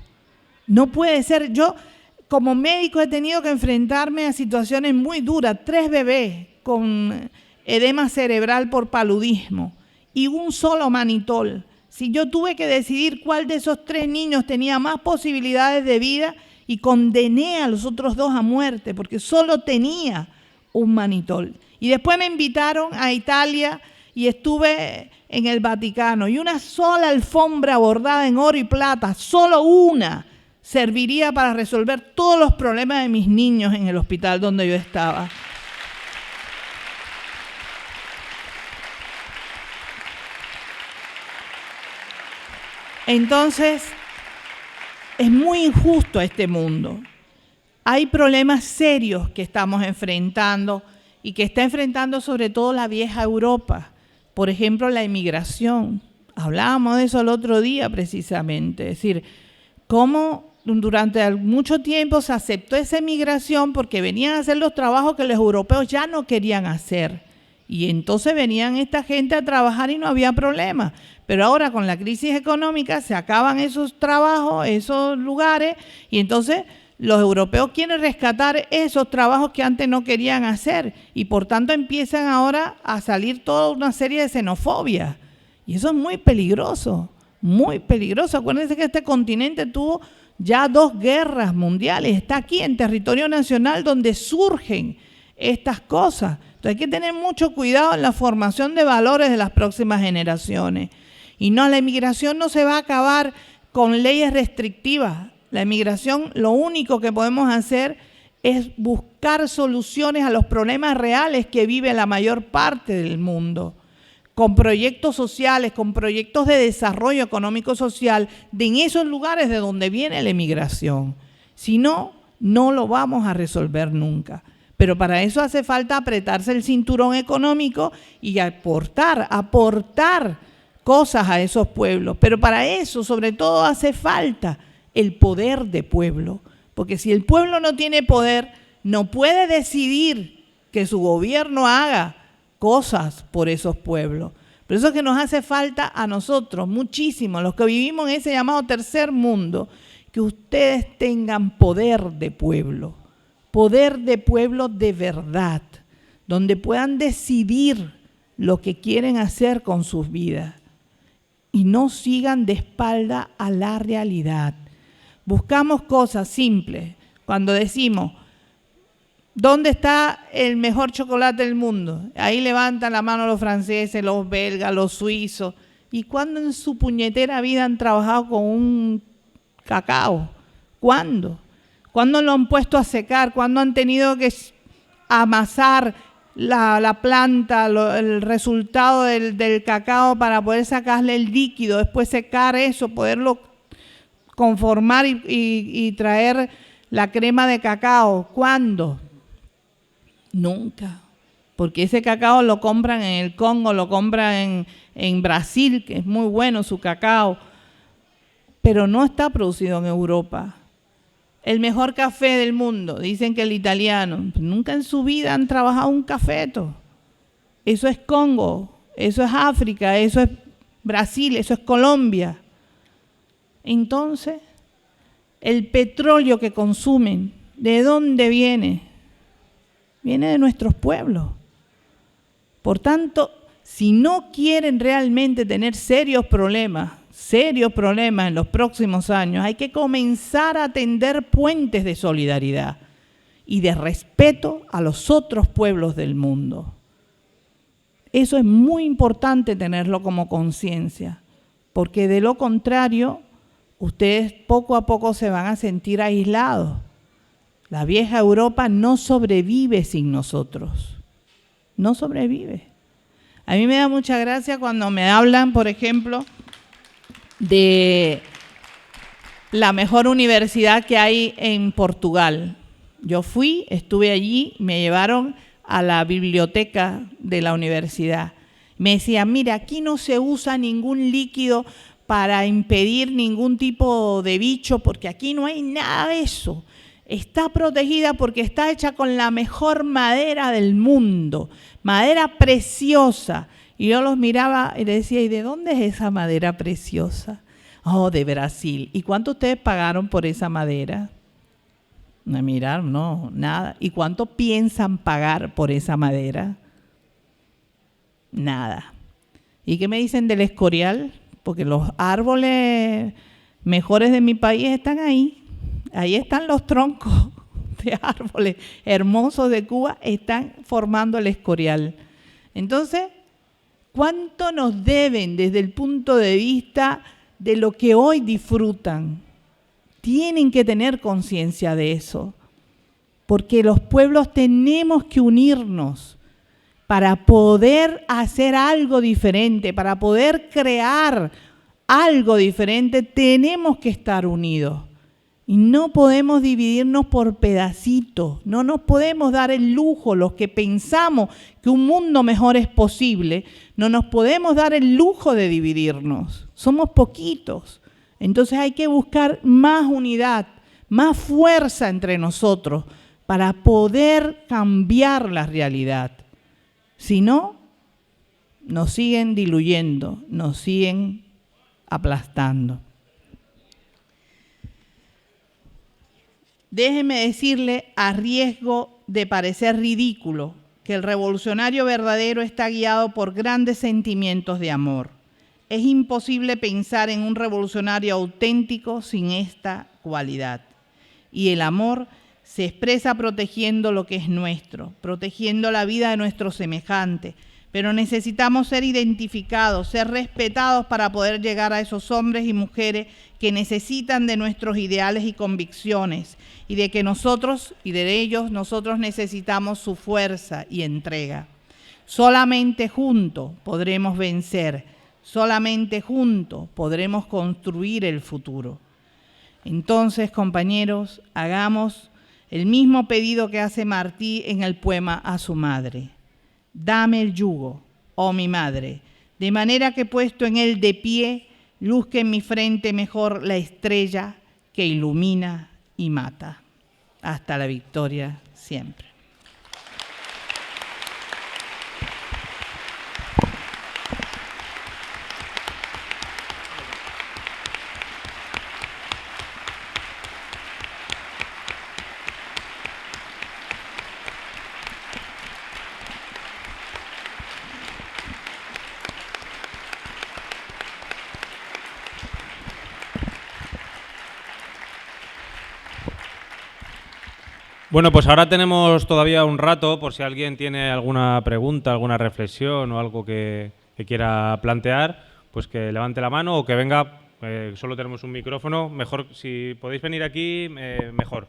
Speaker 3: No puede ser. Yo como médico he tenido que enfrentarme a situaciones muy duras. 3 bebés con edema cerebral por paludismo y un solo manitol. Si yo tuve que decidir cuál de esos 3 niños tenía más posibilidades de vida, y condené a los otros 2 a muerte porque solo tenía un manitol. Y después me invitaron a Italia y estuve en el Vaticano, y una sola alfombra bordada en oro y plata, solo una, serviría para resolver todos los problemas de mis niños en el hospital donde yo estaba. Entonces, es muy injusto este mundo. Hay problemas serios que estamos enfrentando y que está enfrentando sobre todo la vieja Europa. Por ejemplo, la inmigración. Hablábamos de eso el otro día precisamente. Es decir, cómo durante mucho tiempo se aceptó esa inmigración porque venían a hacer los trabajos que los europeos ya no querían hacer. Y entonces venían esta gente a trabajar y no había problema. Pero ahora con la crisis económica se acaban esos trabajos, esos lugares, y entonces los europeos quieren rescatar esos trabajos que antes no querían hacer, y por tanto empiezan ahora a salir toda una serie de xenofobia. Y eso es muy peligroso, muy peligroso. Acuérdense que este continente tuvo ya 2 guerras mundiales, está aquí en territorio nacional donde surgen estas cosas. Entonces hay que tener mucho cuidado en la formación de valores de las próximas generaciones. Y no, la inmigración no se va a acabar con leyes restrictivas. La inmigración, lo único que podemos hacer es buscar soluciones a los problemas reales que vive la mayor parte del mundo, con proyectos sociales, con proyectos de desarrollo económico-social en esos lugares de donde viene la inmigración. Si no, no lo vamos a resolver nunca. Pero para eso hace falta apretarse el cinturón económico y aportar cosas a esos pueblos. Pero para eso, sobre todo, hace falta el poder de pueblo. Porque si el pueblo no tiene poder, no puede decidir que su gobierno haga cosas por esos pueblos. Por eso es que nos hace falta a nosotros, muchísimo, los que vivimos en ese llamado tercer mundo, que ustedes tengan poder de pueblo de verdad, donde puedan decidir lo que quieren hacer con sus vidas y no sigan de espalda a la realidad. Buscamos cosas simples. Cuando decimos, ¿dónde está el mejor chocolate del mundo? Ahí levantan la mano los franceses, los belgas, los suizos. ¿Y cuándo en su puñetera vida han trabajado con un cacao? ¿Cuándo? ¿Cuándo lo han puesto a secar? ¿Cuándo han tenido que amasar la planta, el resultado del cacao para poder sacarle el líquido, después secar eso, poderlo conformar y traer la crema de cacao? ¿Cuándo? Nunca. Porque ese cacao lo compran en el Congo, lo compran en Brasil, que es muy bueno su cacao, pero no está producido en Europa. El mejor café del mundo, dicen que el italiano. Nunca en su vida han trabajado un cafeto. Eso es Congo, eso es África, eso es Brasil, eso es Colombia. Entonces, el petróleo que consumen, ¿de dónde viene? Viene de nuestros pueblos. Por tanto, si no quieren realmente tener serios problemas serios problemas en los próximos años, hay que comenzar a tender puentes de solidaridad y de respeto a los otros pueblos del mundo. Eso es muy importante tenerlo como conciencia, porque de lo contrario, ustedes poco a poco se van a sentir aislados. La vieja Europa no sobrevive sin nosotros, no sobrevive. A mí me da mucha gracia cuando me hablan, por ejemplo, de la mejor universidad que hay en Portugal. Yo fui, estuve allí, me llevaron a la biblioteca de la universidad. Me decían, mira, aquí no se usa ningún líquido para impedir ningún tipo de bicho, porque aquí no hay nada de eso. Está protegida porque está hecha con la mejor madera del mundo, madera preciosa. Y yo los miraba y les decía, ¿y de dónde es esa madera preciosa? Oh, de Brasil. ¿Y cuánto ustedes pagaron por esa madera? Me miraron, no, nada. ¿Y cuánto piensan pagar por esa madera? Nada. ¿Y qué me dicen del Escorial? Porque los árboles mejores de mi país están ahí. Ahí están los troncos de árboles hermosos de Cuba, están formando el Escorial. Entonces, ¿cuánto nos deben desde el punto de vista de lo que hoy disfrutan? Tienen que tener conciencia de eso, porque los pueblos tenemos que unirnos para poder hacer algo diferente, para poder crear algo diferente, tenemos que estar unidos. Y no podemos dividirnos por pedacitos, no nos podemos dar el lujo, los que pensamos que un mundo mejor es posible, no nos podemos dar el lujo de dividirnos, somos poquitos. Entonces hay que buscar más unidad, más fuerza entre nosotros para poder cambiar la realidad. Si no, nos siguen diluyendo, nos siguen aplastando. Déjeme decirle, a riesgo de parecer ridículo, que el revolucionario verdadero está guiado por grandes sentimientos de amor. Es imposible pensar en un revolucionario auténtico sin esta cualidad. Y el amor se expresa protegiendo lo que es nuestro, protegiendo la vida de nuestros semejantes. Pero necesitamos ser identificados, ser respetados para poder llegar a esos hombres y mujeres que necesitan de nuestros ideales y convicciones y de que nosotros y de ellos nosotros necesitamos su fuerza y entrega. Solamente juntos podremos vencer, solamente juntos podremos construir el futuro. Entonces, compañeros, hagamos el mismo pedido que hace Martí en el poema a su madre. Dame el yugo, oh mi madre, de manera que puesto en él de pie, luzca en mi frente mejor la estrella que ilumina y mata. Hasta la victoria siempre.
Speaker 1: Bueno, pues ahora tenemos todavía un rato por si alguien tiene alguna pregunta, alguna reflexión o algo que quiera plantear, pues que levante la mano o que venga, solo tenemos un micrófono, mejor si podéis venir aquí, mejor.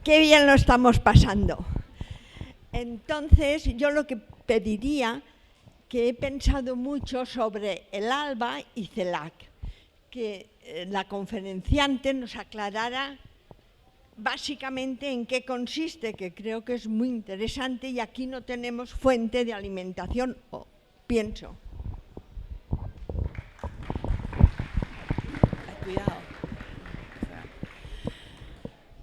Speaker 4: Qué bien lo estamos pasando. Entonces, yo lo que pediría, que he pensado mucho sobre el ALBA y CELAC, que la conferenciante nos aclarara básicamente en qué consiste, que creo que es muy interesante y aquí no tenemos fuente de alimentación, pienso.
Speaker 3: Cuidado.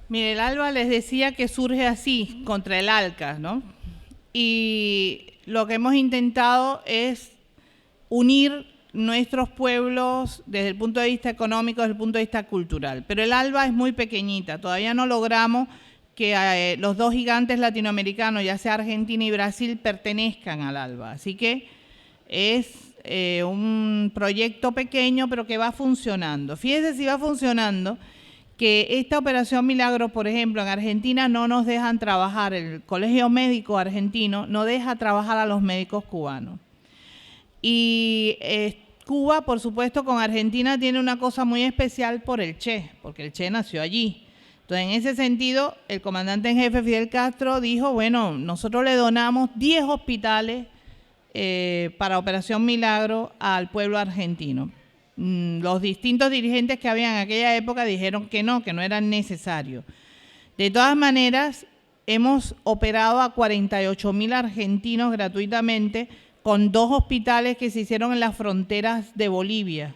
Speaker 3: Mire, el ALBA les decía que surge así, contra el ALCA, ¿no? Y lo que hemos intentado es unir nuestros pueblos desde el punto de vista económico, desde el punto de vista cultural. Pero el ALBA es muy pequeñita, todavía no logramos que los dos gigantes latinoamericanos, ya sea Argentina y Brasil, pertenezcan al ALBA. Así que es un proyecto pequeño, pero que va funcionando. Fíjense si va funcionando, que esta Operación Milagro, por ejemplo, en Argentina no nos dejan trabajar, el Colegio Médico Argentino no deja trabajar a los médicos cubanos. Y Cuba, por supuesto, con Argentina tiene una cosa muy especial por el Che, porque el Che nació allí. Entonces, en ese sentido, el comandante en jefe Fidel Castro dijo, bueno, nosotros le donamos 10 hospitales para Operación Milagro al pueblo argentino. Los distintos dirigentes que había en aquella época dijeron que no eran necesarios. De todas maneras, hemos operado a 48.000 argentinos gratuitamente con 2 hospitales que se hicieron en las fronteras de Bolivia.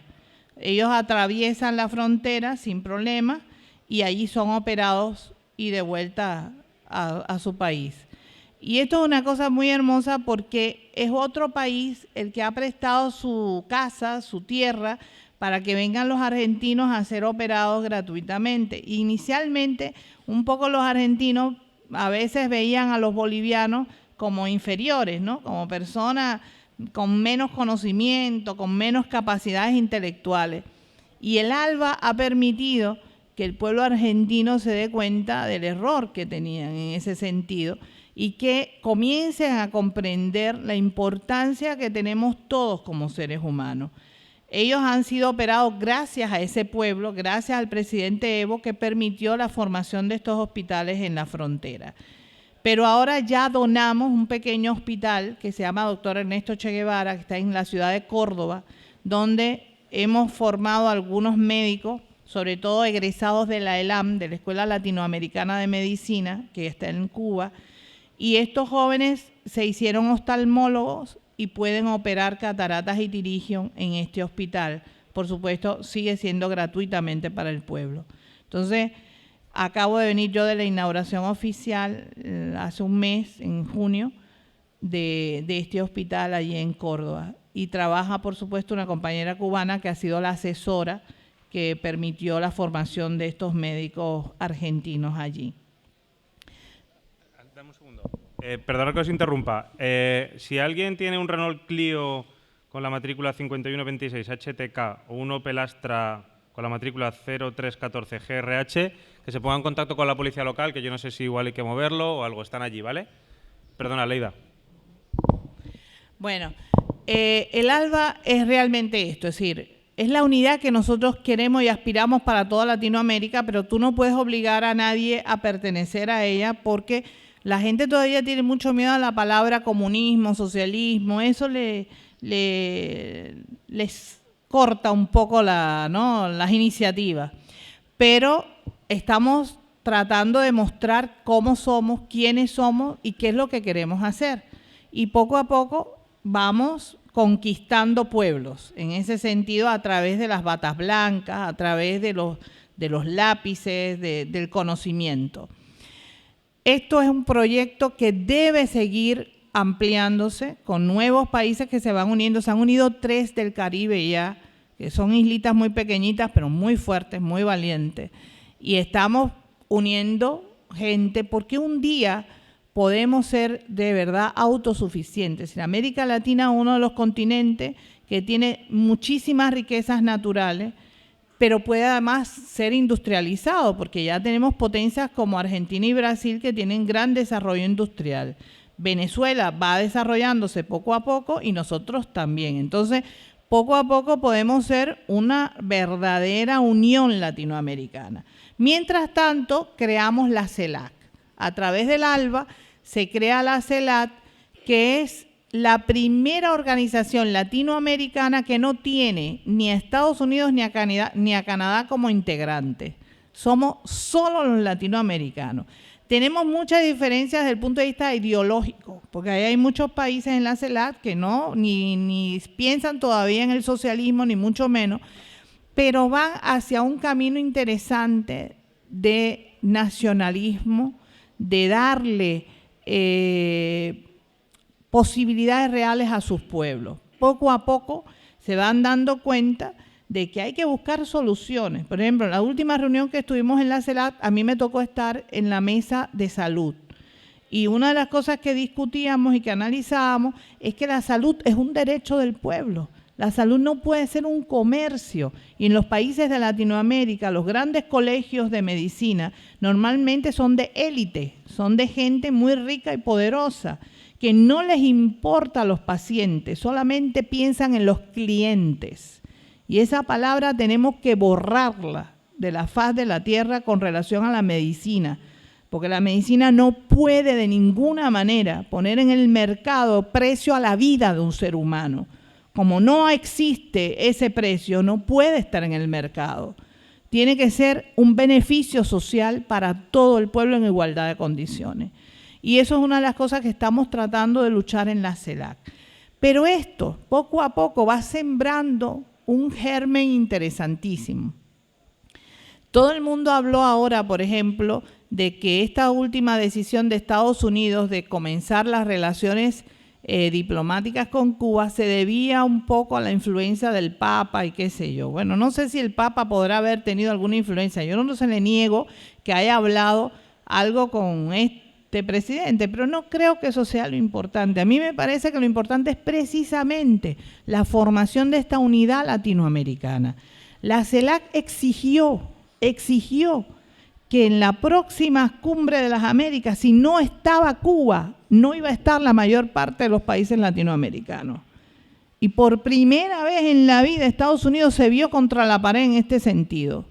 Speaker 3: Ellos atraviesan la frontera sin problema y allí son operados y de vuelta a su país. Y esto es una cosa muy hermosa porque es otro país el que ha prestado su casa, su tierra, para que vengan los argentinos a ser operados gratuitamente. Inicialmente, un poco los argentinos a veces veían a los bolivianos como inferiores, ¿no? Como personas con menos conocimiento, con menos capacidades intelectuales. Y el ALBA ha permitido que el pueblo argentino se dé cuenta del error que tenían en ese sentido y que comiencen a comprender la importancia que tenemos todos como seres humanos. Ellos han sido operados gracias a ese pueblo, gracias al presidente Evo, que permitió la formación de estos hospitales en la frontera. Pero ahora ya donamos un pequeño hospital que se llama Dr. Ernesto Che Guevara, que está en la ciudad de Córdoba, donde hemos formado algunos médicos, sobre todo egresados de la ELAM, de la Escuela Latinoamericana de Medicina, que está en Cuba, y estos jóvenes se hicieron oftalmólogos y pueden operar cataratas y pirigión en este hospital. Por supuesto, sigue siendo gratuitamente para el pueblo. Entonces, acabo de venir yo de la inauguración oficial hace un mes, en junio, de este hospital allí en Córdoba. Y trabaja, por supuesto, una compañera cubana que ha sido la asesora que permitió la formación de estos médicos argentinos allí.
Speaker 1: Dame un segundo. Perdona que os interrumpa. Si alguien tiene un Renault Clio con la matrícula 5126 HTK o un Opel Astra con la matrícula 0314 GRH, que se ponga en contacto con la policía local, que yo no sé si igual hay que moverlo o algo. Están allí, ¿vale? Perdona, Leida.
Speaker 3: Bueno, el ALBA es realmente esto, es decir, es la unidad que nosotros queremos y aspiramos para toda Latinoamérica, pero tú no puedes obligar a nadie a pertenecer a ella porque la gente todavía tiene mucho miedo a la palabra comunismo, socialismo, eso les corta un poco las iniciativas. Pero estamos tratando de mostrar cómo somos, quiénes somos y qué es lo que queremos hacer. Y poco a poco vamos conquistando pueblos, en ese sentido a través de las batas blancas, a través de los lápices, del conocimiento. Esto es un proyecto que debe seguir ampliándose con nuevos países que se van uniendo. Se han unido 3 del Caribe ya, que son islitas muy pequeñitas, pero muy fuertes, muy valientes. Y estamos uniendo gente porque un día podemos ser de verdad autosuficientes. En América Latina, uno de los continentes que tiene muchísimas riquezas naturales, pero puede además ser industrializado, porque ya tenemos potencias como Argentina y Brasil que tienen gran desarrollo industrial. Venezuela va desarrollándose poco a poco y nosotros también. Entonces, poco a poco podemos ser una verdadera unión latinoamericana. Mientras tanto, creamos la CELAC. A través del ALBA se crea la CELAC, que es la primera organización latinoamericana que no tiene ni a Estados Unidos ni a Canadá como integrantes. Somos solo los latinoamericanos. Tenemos muchas diferencias desde el punto de vista ideológico, porque ahí hay muchos países en la CELAC que ni piensan todavía en el socialismo, ni mucho menos, pero van hacia un camino interesante de nacionalismo, de darle posibilidades reales a sus pueblos. Poco a poco se van dando cuenta de que hay que buscar soluciones. Por ejemplo, en la última reunión que estuvimos en la CELAC, a mí me tocó estar en la mesa de salud. Y una de las cosas que discutíamos y que analizábamos es que la salud es un derecho del pueblo. La salud no puede ser un comercio. Y en los países de Latinoamérica, los grandes colegios de medicina normalmente son de élite, son de gente muy rica y poderosa, que no les importa a los pacientes, solamente piensan en los clientes. Y esa palabra tenemos que borrarla de la faz de la tierra con relación a la medicina, porque la medicina no puede de ninguna manera poner en el mercado precio a la vida de un ser humano. Como no existe ese precio, no puede estar en el mercado. Tiene que ser un beneficio social para todo el pueblo en igualdad de condiciones. Y eso es una de las cosas que estamos tratando de luchar en la CELAC. Pero esto, poco a poco, va sembrando un germen interesantísimo. Todo el mundo habló ahora, por ejemplo, de que esta última decisión de Estados Unidos de comenzar las relaciones diplomáticas con Cuba se debía un poco a la influencia del Papa y qué sé yo. Bueno, no sé si el Papa podrá haber tenido alguna influencia. Yo no se le niego que haya hablado algo con este presidente, pero no creo que eso sea lo importante. A mí me parece que lo importante es precisamente la formación de esta unidad latinoamericana. La CELAC exigió que en la próxima cumbre de las Américas, si no estaba Cuba, no iba a estar la mayor parte de los países latinoamericanos. Y por primera vez en la vida Estados Unidos se vio contra la pared en este sentido.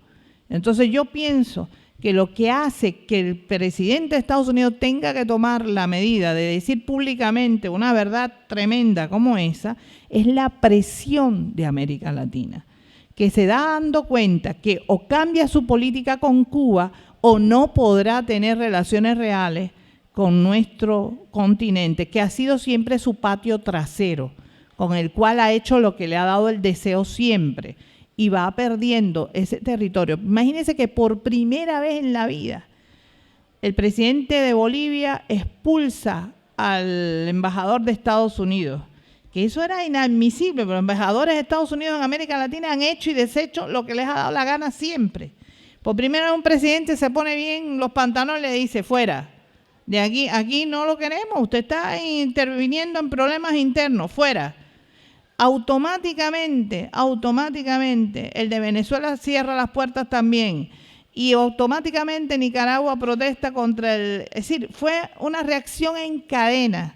Speaker 3: Entonces yo pienso que lo que hace que el presidente de Estados Unidos tenga que tomar la medida de decir públicamente una verdad tremenda como esa, es la presión de América Latina, que se da dando cuenta que o cambia su política con Cuba o no podrá tener relaciones reales con nuestro continente, que ha sido siempre su patio trasero, con el cual ha hecho lo que le ha dado el deseo siempre, y va perdiendo ese territorio. Imagínense que por primera vez en la vida, el presidente de Bolivia expulsa al embajador de Estados Unidos, que eso era inadmisible, pero los embajadores de Estados Unidos en América Latina han hecho y deshecho lo que les ha dado la gana siempre. Por primera vez un presidente se pone bien los pantalones y le dice, fuera, de aquí no lo queremos, usted está interviniendo en problemas internos, fuera. Automáticamente, el de Venezuela cierra las puertas también. Y automáticamente Nicaragua protesta contra el... Es decir, fue una reacción en cadena.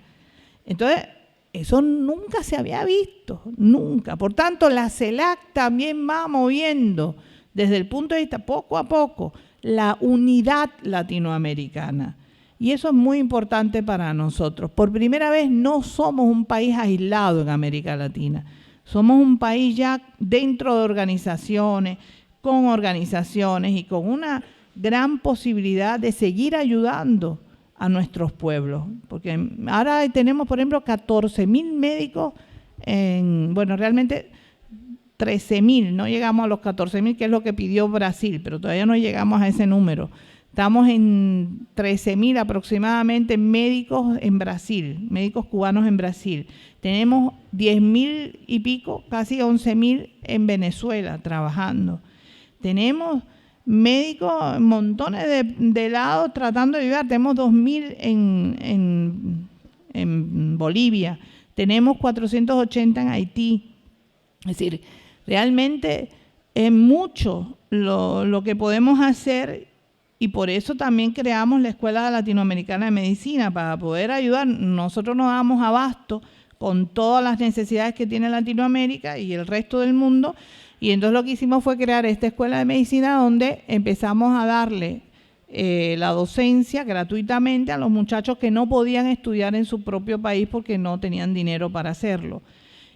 Speaker 3: Entonces, eso nunca se había visto, nunca. Por tanto, la CELAC también va moviendo, desde el punto de vista, poco a poco, la unidad latinoamericana. Y eso es muy importante para nosotros. Por primera vez no somos un país aislado en América Latina. Somos un país ya dentro de organizaciones, con organizaciones y con una gran posibilidad de seguir ayudando a nuestros pueblos. Porque ahora tenemos, por ejemplo, 14.000 médicos, realmente 13.000, no llegamos a los 14.000, que es lo que pidió Brasil, pero todavía no llegamos a ese número. Estamos en 13.000 aproximadamente médicos en Brasil, médicos cubanos en Brasil. Tenemos 10.000 y pico, casi 11.000 en Venezuela trabajando. Tenemos médicos, montones de lados tratando de ayudar. Tenemos 2.000 en Bolivia. Tenemos 480 en Haití. Es decir, realmente es mucho lo que podemos hacer. Y por eso también creamos la Escuela Latinoamericana de Medicina, para poder ayudar. Nosotros nos damos abasto con todas las necesidades que tiene Latinoamérica y el resto del mundo. Y entonces lo que hicimos fue crear esta Escuela de Medicina, donde empezamos a darle la docencia gratuitamente a los muchachos que no podían estudiar en su propio país porque no tenían dinero para hacerlo.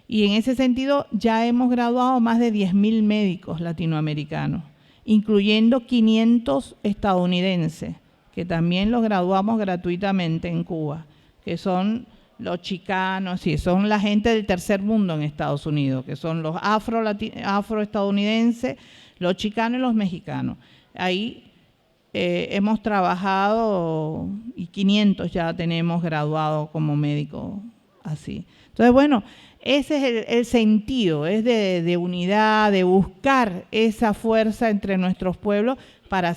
Speaker 3: Y en ese sentido ya hemos graduado más de 10.000 médicos latinoamericanos, incluyendo 500 estadounidenses, que también los graduamos gratuitamente en Cuba, que son los chicanos, y son la gente del tercer mundo en Estados Unidos, que son los afroestadounidenses, los chicanos y los mexicanos. Ahí hemos trabajado y 500 ya tenemos graduados como médicos así. Entonces, bueno, ese es el sentido, es de unidad, de buscar esa fuerza entre nuestros pueblos para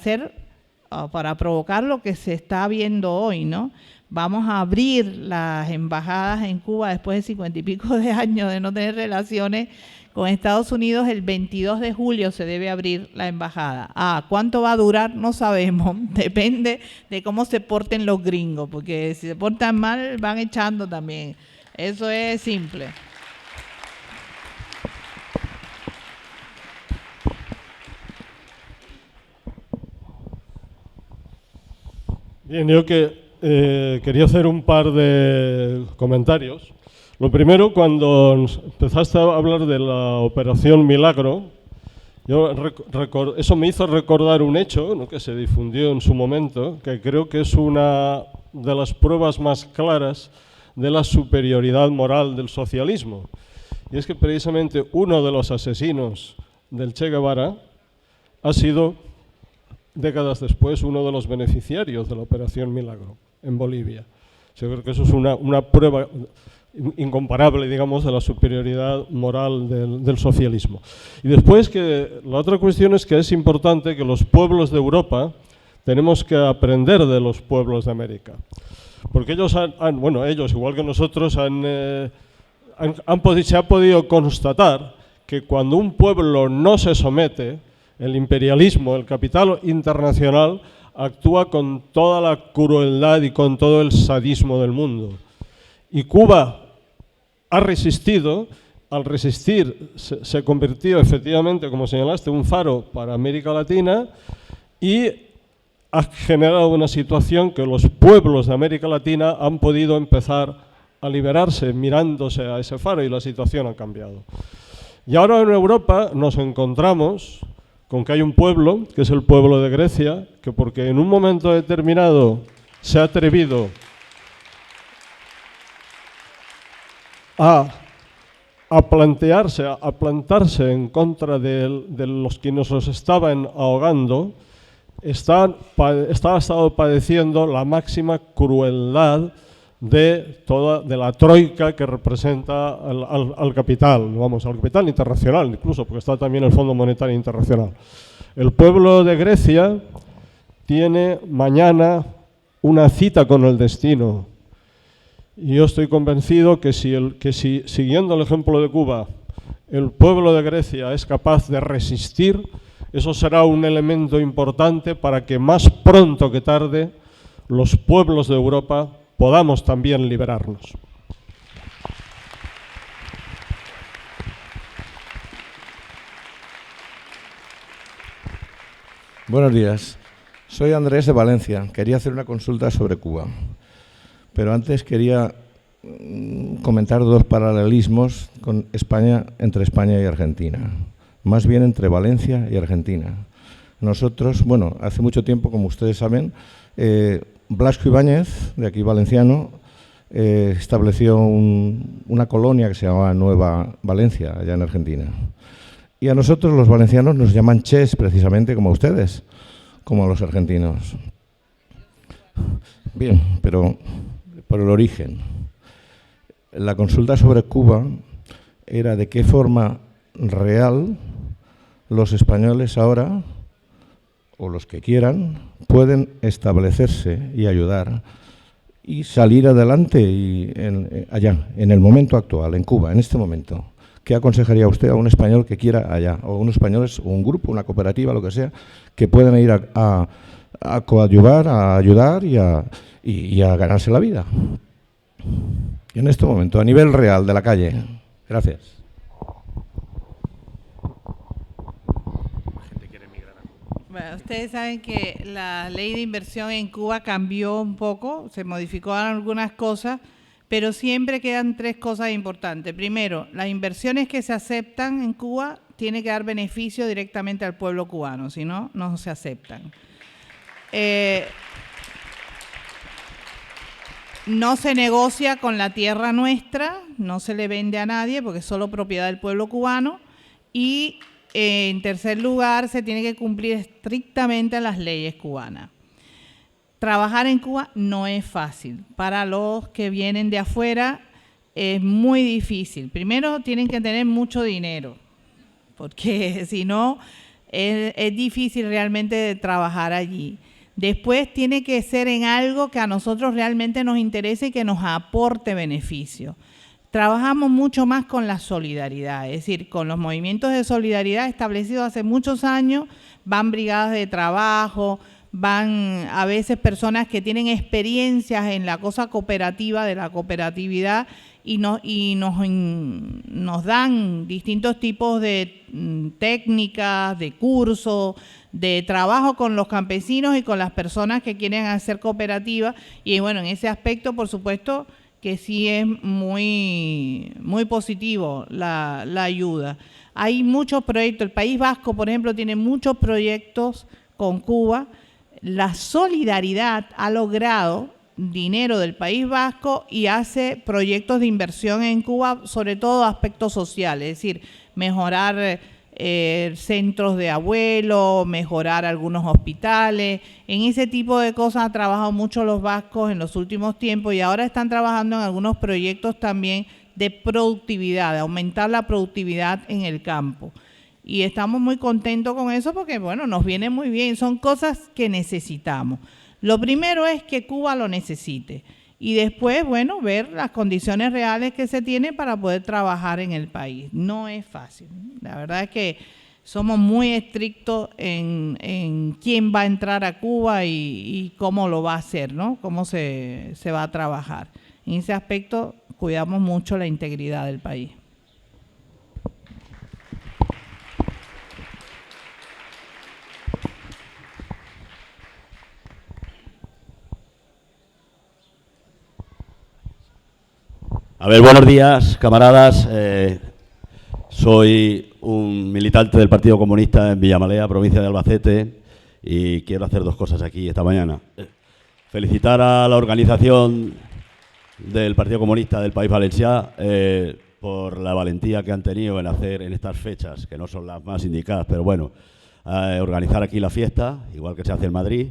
Speaker 3: provocar lo que se está viendo hoy, ¿no? Vamos a abrir las embajadas en Cuba después de 50 y pico de años de no tener relaciones con Estados Unidos. El 22 de julio se debe abrir la embajada. ¿Cuánto va a durar? No sabemos. Depende de cómo se porten los gringos, porque si se portan mal van echando también. Eso es simple.
Speaker 5: Bien, yo quería hacer un par de comentarios. Lo primero, cuando empezaste a hablar de la Operación Milagro, eso me hizo recordar un hecho, ¿no?, que se difundió en su momento, que creo que es una de las pruebas más claras de la superioridad moral del socialismo. Y es que precisamente uno de los asesinos del Che Guevara ha sido, décadas después, uno de los beneficiarios de la Operación Milagro en Bolivia. Yo creo que eso es una prueba incomparable, digamos, de la superioridad moral del socialismo. Y después, que la otra cuestión es que es importante que los pueblos de Europa tenemos que aprender de los pueblos de América. Porque ellos ellos, igual que nosotros, se ha podido constatar que cuando un pueblo no se somete, el imperialismo, el capital internacional, actúa con toda la crueldad y con todo el sadismo del mundo. Y Cuba ha resistido. Al resistir se convirtió efectivamente, como señalaste, un faro para América Latina, y ha generado una situación que los pueblos de América Latina han podido empezar a liberarse mirándose a ese faro, y la situación ha cambiado. Y ahora en Europa nos encontramos con que hay un pueblo, que es el pueblo de Grecia, que porque en un momento determinado se ha atrevido a plantarse en contra de los que nos estaban ahogando, está estado padeciendo la máxima crueldad de la troika que representa al capital, al capital internacional incluso, porque está también el Fondo Monetario Internacional. El pueblo de Grecia tiene mañana una cita con el destino, y yo estoy convencido que si siguiendo el ejemplo de Cuba, el pueblo de Grecia es capaz de resistir, eso será un elemento importante para que más pronto que tarde los pueblos de Europa podamos también liberarnos.
Speaker 6: Buenos días. Soy Andrés de Valencia. Quería hacer una consulta sobre Cuba. Pero antes quería comentar dos paralelismos entre España y Argentina. Más bien entre Valencia y Argentina. Nosotros, hace mucho tiempo, como ustedes saben, Blasco Ibáñez, de aquí valenciano, estableció una colonia que se llamaba Nueva Valencia, allá en Argentina. Y a nosotros los valencianos nos llaman ches, precisamente como a ustedes, como a los argentinos. Bien, pero por el origen. La consulta sobre Cuba era de qué forma real los españoles ahora, o los que quieran, pueden establecerse y ayudar y salir adelante allá, en el momento actual, en Cuba, en este momento. ¿Qué aconsejaría usted a un español que quiera allá, o unos españoles, o un grupo, una cooperativa, lo que sea, que puedan ir a coadyuvar, a ayudar y a ganarse la vida? En este momento, a nivel real de la calle. Gracias.
Speaker 3: Bueno, ustedes saben que la ley de inversión en Cuba cambió un poco, se modificaron algunas cosas, pero siempre quedan tres cosas importantes. Primero, las inversiones que se aceptan en Cuba tienen que dar beneficio directamente al pueblo cubano, si no, no se aceptan. No se negocia con la tierra nuestra, no se le vende a nadie porque es solo propiedad del pueblo cubano. Y en tercer lugar, se tiene que cumplir estrictamente las leyes cubanas. Trabajar en Cuba no es fácil. Para los que vienen de afuera, es muy difícil. Primero tienen que tener mucho dinero, porque si no es difícil realmente trabajar allí. Después tiene que ser en algo que a nosotros realmente nos interese y que nos aporte beneficio. Trabajamos mucho más con la solidaridad, es decir, con los movimientos de solidaridad establecidos hace muchos años, van brigadas de trabajo, van a veces personas que tienen experiencias en la cosa cooperativa, de la cooperatividad, y nos dan distintos tipos de técnicas, de cursos, de trabajo con los campesinos y con las personas que quieren hacer cooperativa. Y bueno, en ese aspecto, por supuesto, que sí es muy positivo la ayuda. Hay muchos proyectos, el País Vasco, por ejemplo, tiene muchos proyectos con Cuba. La solidaridad ha logrado dinero del País Vasco y hace proyectos de inversión en Cuba, sobre todo aspectos sociales, es decir, mejorar centros de abuelos, mejorar algunos hospitales. En ese tipo de cosas han trabajado mucho los vascos en los últimos tiempos y ahora están trabajando en algunos proyectos también de productividad, de aumentar la productividad en el campo. Y estamos muy contentos con eso porque, bueno, nos viene muy bien. Son cosas que necesitamos. Lo primero es que Cuba lo necesite y después, bueno, ver las condiciones reales que se tienen para poder trabajar en el país. No es fácil. La verdad es que somos muy estrictos en quién va a entrar a Cuba y cómo lo va a hacer, ¿no? Cómo se va a trabajar. En ese aspecto cuidamos mucho la integridad del país.
Speaker 7: A ver, buenos días, camaradas. Soy un militante del Partido Comunista en Villamalea, provincia de Albacete, y quiero hacer dos cosas aquí esta mañana. Felicitar a la organización del Partido Comunista del País Valencià por la valentía que han tenido en hacer en estas fechas, que no son las más indicadas, pero bueno, organizar aquí la fiesta, igual que se hace en Madrid,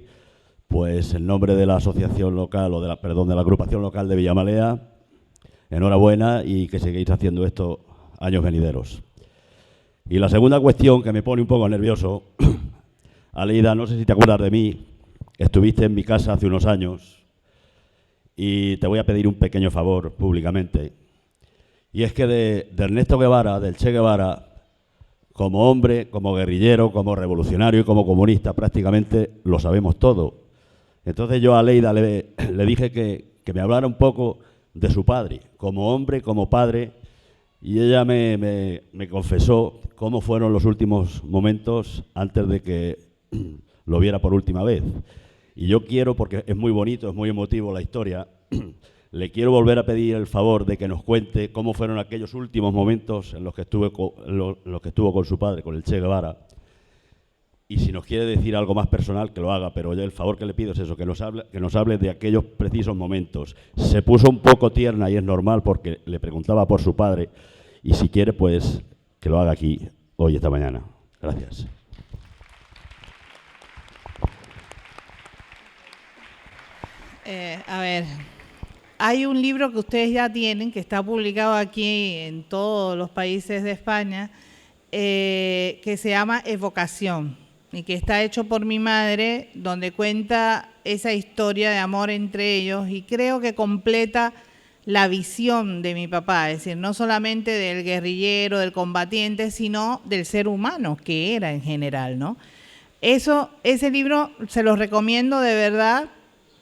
Speaker 7: pues en nombre de la asociación local, o de la agrupación local de Villamalea, enhorabuena y que sigáis haciendo esto años venideros. Y la segunda cuestión que me pone un poco nervioso, Aleida, no sé si te acuerdas de mí, estuviste en mi casa hace unos años y te voy a pedir un pequeño favor públicamente. Y es que de Ernesto Guevara, del Che Guevara, como hombre, como guerrillero, como revolucionario y como comunista, prácticamente lo sabemos todo. Entonces yo a Aleida le dije que me hablara un poco de su padre, como hombre, como padre, y ella me confesó cómo fueron los últimos momentos antes de que lo viera por última vez. Y yo quiero, porque es muy bonito, es muy emotivo la historia, le quiero volver a pedir el favor de que nos cuente cómo fueron aquellos últimos momentos en los que estuvo con su padre, con el Che Guevara. Y si nos quiere decir algo más personal, que lo haga, pero yo el favor que le pido es eso, que nos hable de aquellos precisos momentos. Se puso un poco tierna y es normal porque le preguntaba por su padre y si quiere, pues que lo haga aquí hoy, esta mañana. Gracias.
Speaker 3: A ver, hay un libro que ustedes ya tienen, que está publicado aquí en todos los países de España, que se llama Evocación, y que está hecho por mi madre, donde cuenta esa historia de amor entre ellos y creo que completa la visión de mi papá, es decir, no solamente del guerrillero, del combatiente, sino del ser humano que era en general, ¿no? Ese libro se los recomiendo de verdad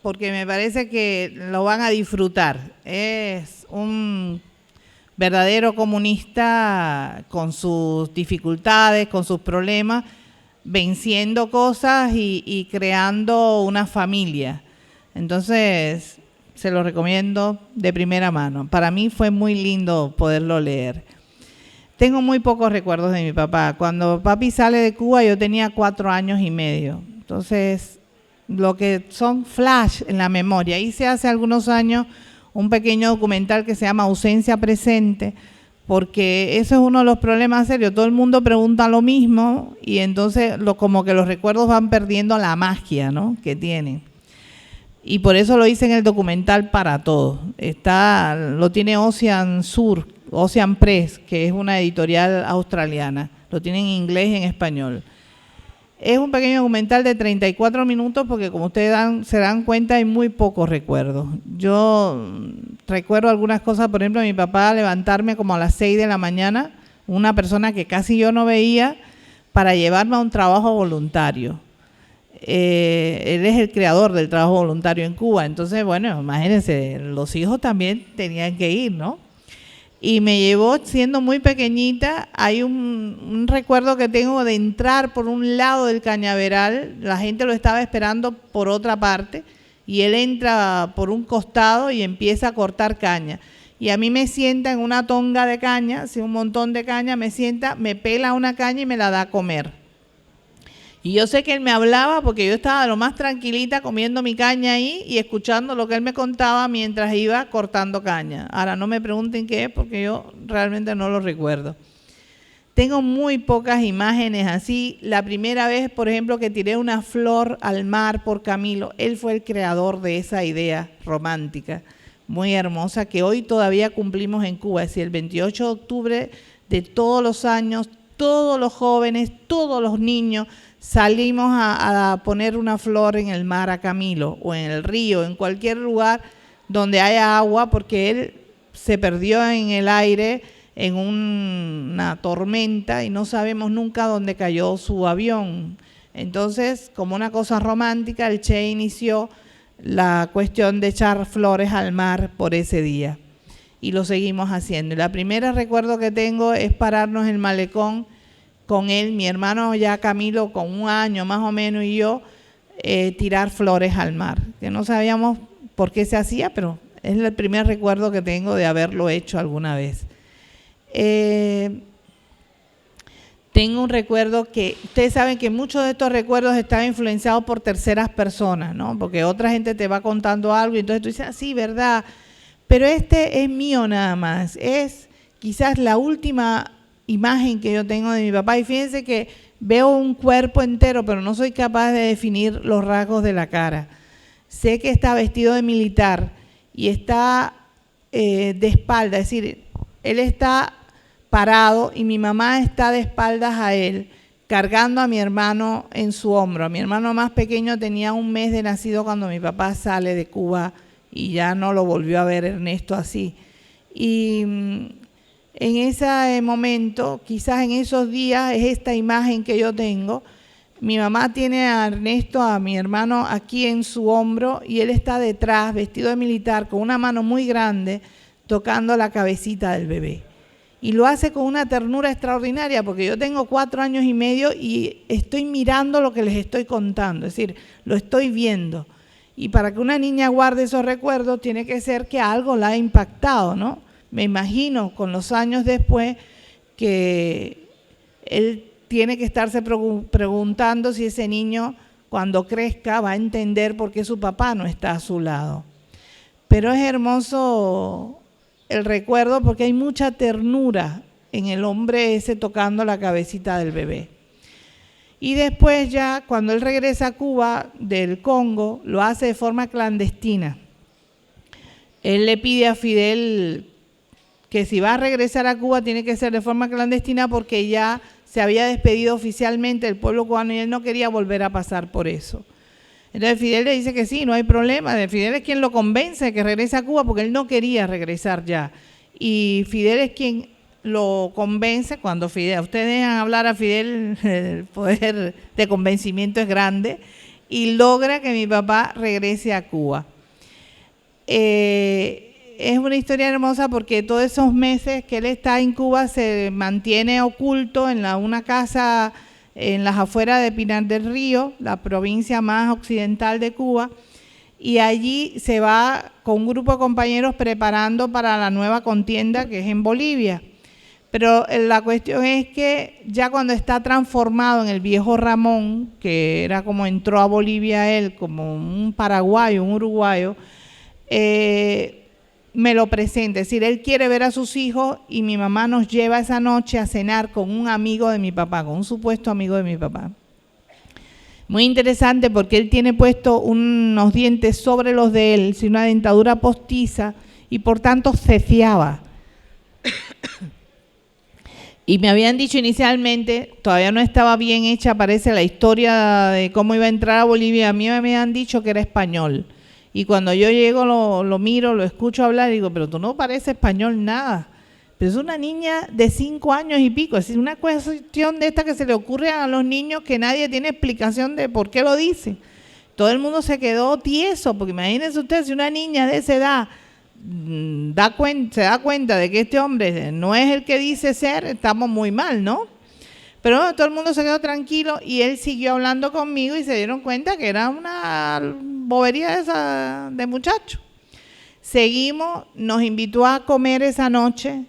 Speaker 3: porque me parece que lo van a disfrutar. Es un verdadero comunista con sus dificultades, con sus problemas, venciendo cosas y creando una familia. Entonces, se lo recomiendo de primera mano. Para mí fue muy lindo poderlo leer. Tengo muy pocos recuerdos de mi papá. Cuando papi sale de Cuba yo tenía 4 años y medio. Entonces, lo que son flash en la memoria. Hice hace algunos años un pequeño documental que se llama Ausencia Presente, porque eso es uno de los problemas serios. Todo el mundo pregunta lo mismo y entonces como que los recuerdos van perdiendo la magia, ¿no?, que tienen. y por eso lo hice en el documental Para Todos. Lo tiene Ocean Press, que es una editorial australiana. Lo tiene en inglés y en español. Es un pequeño documental de 34 minutos porque, como ustedes se dan cuenta, hay muy pocos recuerdos. Yo recuerdo algunas cosas, por ejemplo, mi papá levantarme como a las 6 de la mañana, una persona que casi yo no veía, para llevarme a un trabajo voluntario. Él es el creador del trabajo voluntario en Cuba, entonces, bueno, imagínense, los hijos también tenían que ir, ¿no? Y me llevó siendo muy pequeñita. Hay un recuerdo que tengo de entrar por un lado del cañaveral, la gente lo estaba esperando por otra parte, y él entra por un costado y empieza a cortar caña. Y a mí me sienta en una tonga de caña, así un montón de caña, me sienta, me pela una caña y me la da a comer. Y yo sé que él me hablaba porque yo estaba lo más tranquilita comiendo mi caña ahí y escuchando lo que él me contaba mientras iba cortando caña. Ahora no me pregunten qué es porque yo realmente no lo recuerdo. Tengo muy pocas imágenes así. La primera vez, por ejemplo, que tiré una flor al mar por Camilo, él fue el creador de esa idea romántica, muy hermosa, que hoy todavía cumplimos en Cuba. Es decir, el 28 de octubre de todos los años, todos los jóvenes, todos los niños, salimos a poner una flor en el mar a Camilo, o en el río, en cualquier lugar donde haya agua, porque él se perdió en el aire en una tormenta y no sabemos nunca dónde cayó su avión. Entonces, como una cosa romántica, el Che inició la cuestión de echar flores al mar por ese día. Y lo seguimos haciendo. Y la primera recuerdo que tengo es pararnos en el malecón con él, mi hermano ya Camilo con 1 año más o menos y yo, tirar flores al mar, que no sabíamos por qué se hacía, pero es el primer recuerdo que tengo de haberlo hecho alguna vez. Tengo un recuerdo que, ustedes saben que muchos de estos recuerdos están influenciados por terceras personas, ¿no? Porque otra gente te va contando algo y entonces tú dices, ah, sí, verdad, pero este es mío nada más, es quizás la última imagen que yo tengo de mi papá, y fíjense que veo un cuerpo entero, pero no soy capaz de definir los rasgos de la cara. Sé que está vestido de militar y está de espalda, es decir, él está parado y mi mamá está de espaldas a él, cargando a mi hermano en su hombro. Mi hermano más pequeño tenía 1 mes de nacido cuando mi papá sale de Cuba y ya no lo volvió a ver Ernesto así. Y en ese momento, quizás en esos días, es esta imagen que yo tengo. Mi mamá tiene a Ernesto, a mi hermano, aquí en su hombro y él está detrás, vestido de militar, con una mano muy grande, tocando la cabecita del bebé. Y lo hace con una ternura extraordinaria, porque yo tengo 4 años y medio y estoy mirando lo que les estoy contando, es decir, lo estoy viendo. Y para que una niña guarde esos recuerdos, tiene que ser que algo la ha impactado, ¿no? Me imagino con los años después que él tiene que estarse preguntando si ese niño cuando crezca va a entender por qué su papá no está a su lado. Pero es hermoso el recuerdo porque hay mucha ternura en el hombre ese tocando la cabecita del bebé. Y después ya cuando él regresa a Cuba del Congo lo hace de forma clandestina. Él le pide a Fidel que si va a regresar a Cuba tiene que ser de forma clandestina porque ya se había despedido oficialmente del pueblo cubano y él no quería volver a pasar por eso. Entonces Fidel le dice que sí, no hay problema. Fidel es quien lo convence de que regrese a Cuba porque él no quería regresar ya. Y Fidel es quien lo convence cuando Fidel, ustedes dejan hablar a Fidel, el poder de convencimiento es grande, y logra que mi papá regrese a Cuba. Es una historia hermosa porque todos esos meses que él está en Cuba se mantiene oculto en una casa en las afueras de Pinar del Río, la provincia más occidental de Cuba, y allí se va con un grupo de compañeros preparando para la nueva contienda que es en Bolivia. Pero la cuestión es que ya cuando está transformado en el viejo Ramón, que era como entró a Bolivia él, como un paraguayo, un uruguayo, me lo presenta, es decir, él quiere ver a sus hijos y mi mamá nos lleva esa noche a cenar con un amigo de mi papá, con un supuesto amigo de mi papá. Muy interesante porque él tiene puesto unos dientes sobre los de él, sin una dentadura postiza, y por tanto ceciaba. Y me habían dicho inicialmente, todavía no estaba bien hecha, parece, la historia de cómo iba a entrar a Bolivia. A mí me habían dicho que era español. Y cuando yo llego, lo miro, lo escucho hablar y digo, pero tú no pareces español nada. Pero es una niña de 5 años y pico. Es decir, una cuestión de esta que se le ocurre a los niños que nadie tiene explicación de por qué lo dice. Todo el mundo se quedó tieso, porque imagínense ustedes, si una niña de esa edad se da cuenta de que este hombre no es el que dice ser, estamos muy mal, ¿no? Pero bueno, todo el mundo se quedó tranquilo y él siguió hablando conmigo y se dieron cuenta que era una bobería de muchacho. Seguimos, nos invitó a comer esa noche.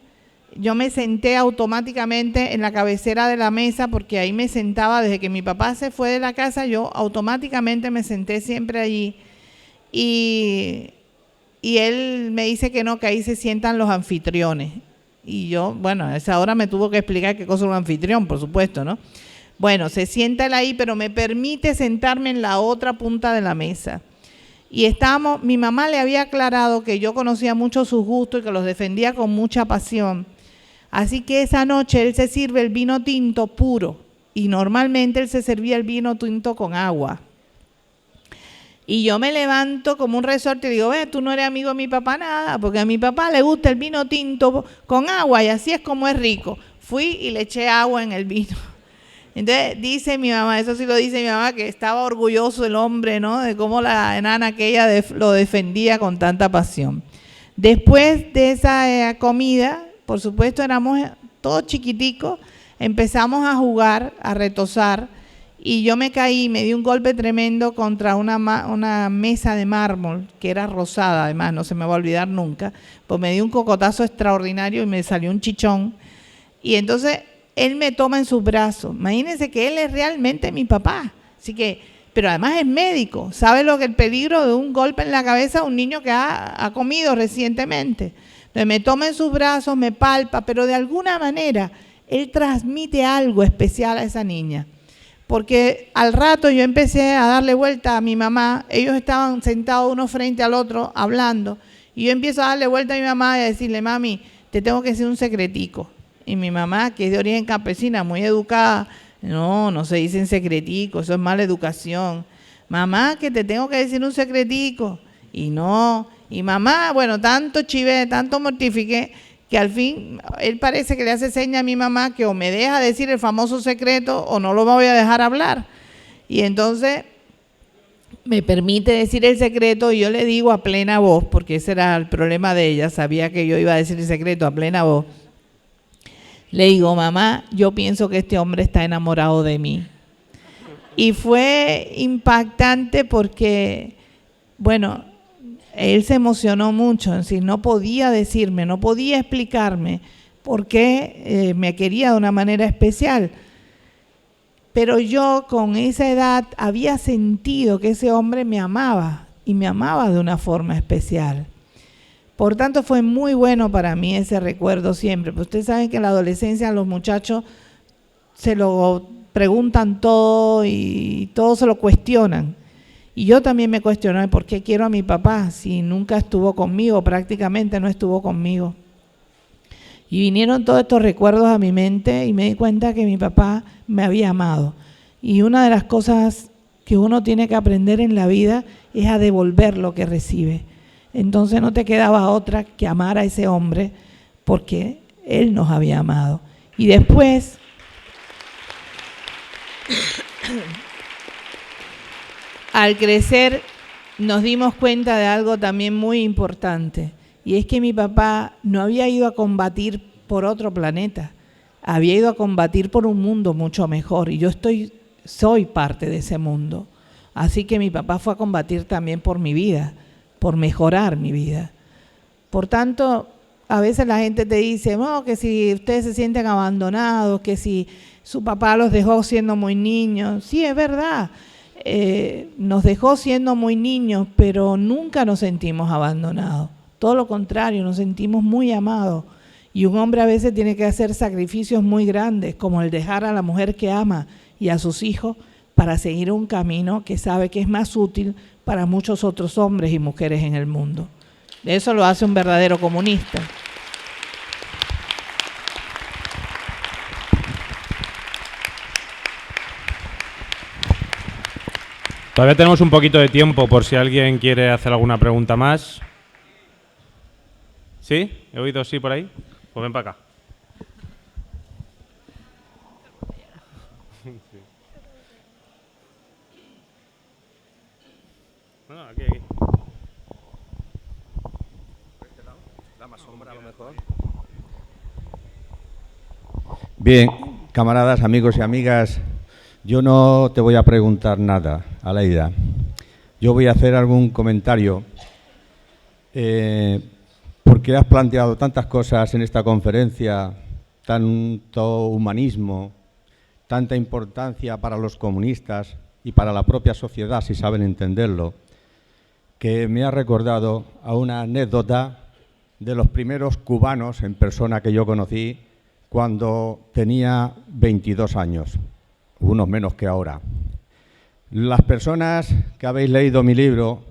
Speaker 3: Yo me senté automáticamente en la cabecera de la mesa porque ahí me sentaba desde que mi papá se fue de la casa, yo automáticamente me senté siempre allí. Y él me dice que no, que ahí se sientan los anfitriones. Y yo, bueno, a esa hora me tuvo que explicar qué cosa es un anfitrión, por supuesto, ¿no? Bueno, se sienta él ahí, pero me permite sentarme en la otra punta de la mesa. Y mi mamá le había aclarado que yo conocía mucho sus gustos y que los defendía con mucha pasión. Así que esa noche él se sirve el vino tinto puro y normalmente él se servía el vino tinto con agua. Y yo me levanto como un resorte y digo, tú no eres amigo de mi papá nada, porque a mi papá le gusta el vino tinto con agua y así es como es rico. Fui y le eché agua en el vino. Entonces dice mi mamá, eso sí lo dice mi mamá, que estaba orgulloso el hombre, ¿no? De cómo la enana aquella lo defendía con tanta pasión. Después de esa comida, por supuesto éramos todos chiquiticos, empezamos a jugar, a retosar, y yo me caí, me di un golpe tremendo contra una mesa de mármol, que era rosada además, no se me va a olvidar nunca, pues me di un cocotazo extraordinario y me salió un chichón. Y entonces él me toma en sus brazos. Imagínense que él es realmente mi papá, así que, pero además es médico, sabe lo que el peligro de un golpe en la cabeza a un niño que ha comido recientemente. Entonces me toma en sus brazos, me palpa, pero de alguna manera él transmite algo especial a esa niña. Porque al rato yo empecé a darle vuelta a mi mamá, ellos estaban sentados uno frente al otro hablando, y yo empiezo a darle vuelta a mi mamá y a decirle, mami, te tengo que decir un secretico. Y mi mamá, que es de origen campesina, muy educada, no se dicen secretico, eso es mala educación. Mamá, que te tengo que decir un secretico. Y no, y mamá, bueno, tanto chivé, tanto mortifiqué, que al fin él parece que le hace seña a mi mamá que o me deja decir el famoso secreto o no lo voy a dejar hablar. Y entonces me permite decir el secreto y yo le digo a plena voz, porque ese era el problema de ella, sabía que yo iba a decir el secreto a plena voz. Le digo, mamá, yo pienso que este hombre está enamorado de mí. Y fue impactante porque, bueno, él se emocionó mucho, es decir, no podía decirme, no podía explicarme por qué me quería de una manera especial. Pero yo con esa edad había sentido que ese hombre me amaba y me amaba de una forma especial. Por tanto, fue muy bueno para mí ese recuerdo siempre. Pues ustedes saben que en la adolescencia los muchachos se lo preguntan todo y todo se lo cuestionan. Y yo también me cuestioné por qué quiero a mi papá si nunca estuvo conmigo, prácticamente no estuvo conmigo. Y vinieron todos estos recuerdos a mi mente y me di cuenta que mi papá me había amado. Y una de las cosas que uno tiene que aprender en la vida es a devolver lo que recibe. Entonces no te quedaba otra que amar a ese hombre porque él nos había amado. Y después al crecer nos dimos cuenta de algo también muy importante, y es que mi papá no había ido a combatir por otro planeta, había ido a combatir por un mundo mucho mejor, y yo soy parte de ese mundo. Así que mi papá fue a combatir también por mi vida, por mejorar mi vida. Por tanto, a veces la gente te dice, no, que si ustedes se sienten abandonados, que si su papá los dejó siendo muy niños. Sí, es verdad. Nos dejó siendo muy niños, pero nunca nos sentimos abandonados. Todo lo contrario, nos sentimos muy amados. Y un hombre a veces tiene que hacer sacrificios muy grandes, como el dejar a la mujer que ama y a sus hijos para seguir un camino que sabe que es más útil para muchos otros hombres y mujeres en el mundo. Eso lo hace un verdadero comunista.
Speaker 1: Todavía tenemos un poquito de tiempo por si alguien quiere hacer alguna pregunta más. ¿Sí? ¿He oído sí por ahí? Pues ven para acá. No, aquí.
Speaker 8: Da más sombra a lo mejor. Bien, camaradas, amigos y amigas, yo no te voy a preguntar nada, Aleida. Yo voy a hacer algún comentario porque has planteado tantas cosas en esta conferencia, tanto humanismo, tanta importancia para los comunistas y para la propia sociedad, si saben entenderlo, que me ha recordado a una anécdota de los primeros cubanos en persona que yo conocí cuando tenía 22 años, unos menos que ahora. Las personas que habéis leído mi libro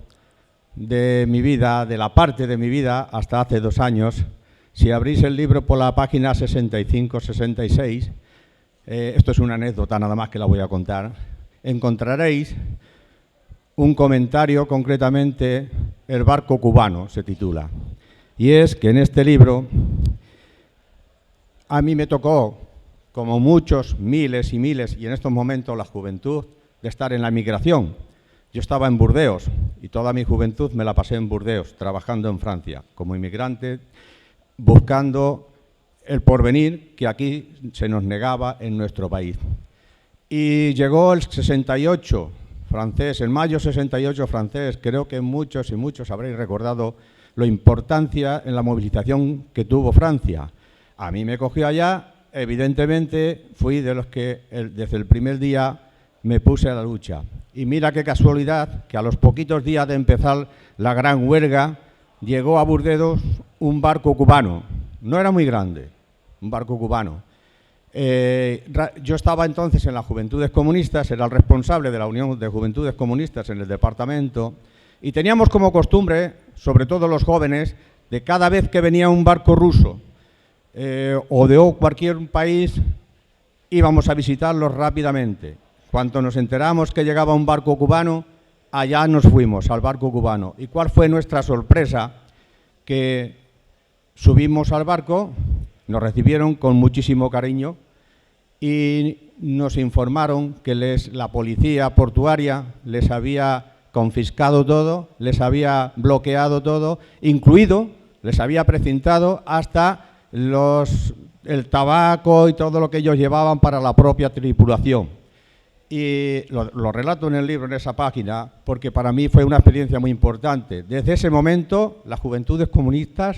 Speaker 8: de mi vida, de la parte de mi vida hasta hace 2 años, si abrís el libro por la página 65-66, esto es una anécdota nada más que la voy a contar, encontraréis un comentario, concretamente El barco cubano se titula, y es que en este libro a mí me tocó, como muchos, miles y miles, y en estos momentos la juventud, de estar en la emigración. Yo estaba en Burdeos y toda mi juventud me la pasé en Burdeos, trabajando en Francia, como inmigrante, buscando el porvenir que aquí se nos negaba en nuestro país. Y llegó el 68 francés, en mayo 68 francés, creo que muchos y muchos habréis recordado la importancia en la movilización que tuvo Francia. A mí me cogió allá, evidentemente fui de los que desde el primer día me puse a la lucha. Y mira qué casualidad que a los poquitos días de empezar la gran huelga llegó a Burdeos un barco cubano. No era muy grande, un barco cubano. Yo estaba entonces en las Juventudes Comunistas, era el responsable de la Unión de Juventudes Comunistas en el departamento, y teníamos como costumbre, sobre todo los jóvenes, de cada vez que venía un barco ruso o de cualquier país, íbamos a visitarlos rápidamente. Cuando nos enteramos que llegaba un barco cubano, allá nos fuimos al barco cubano. ¿Y cuál fue nuestra sorpresa? Que subimos al barco, nos recibieron con muchísimo cariño y nos informaron que la policía portuaria les había confiscado todo, les había bloqueado todo, incluido, les había precintado hasta el tabaco y todo lo que ellos llevaban para la propia tripulación. Y lo relato en el libro, en esa página, porque para mí fue una experiencia muy importante. Desde ese momento, las Juventudes Comunistas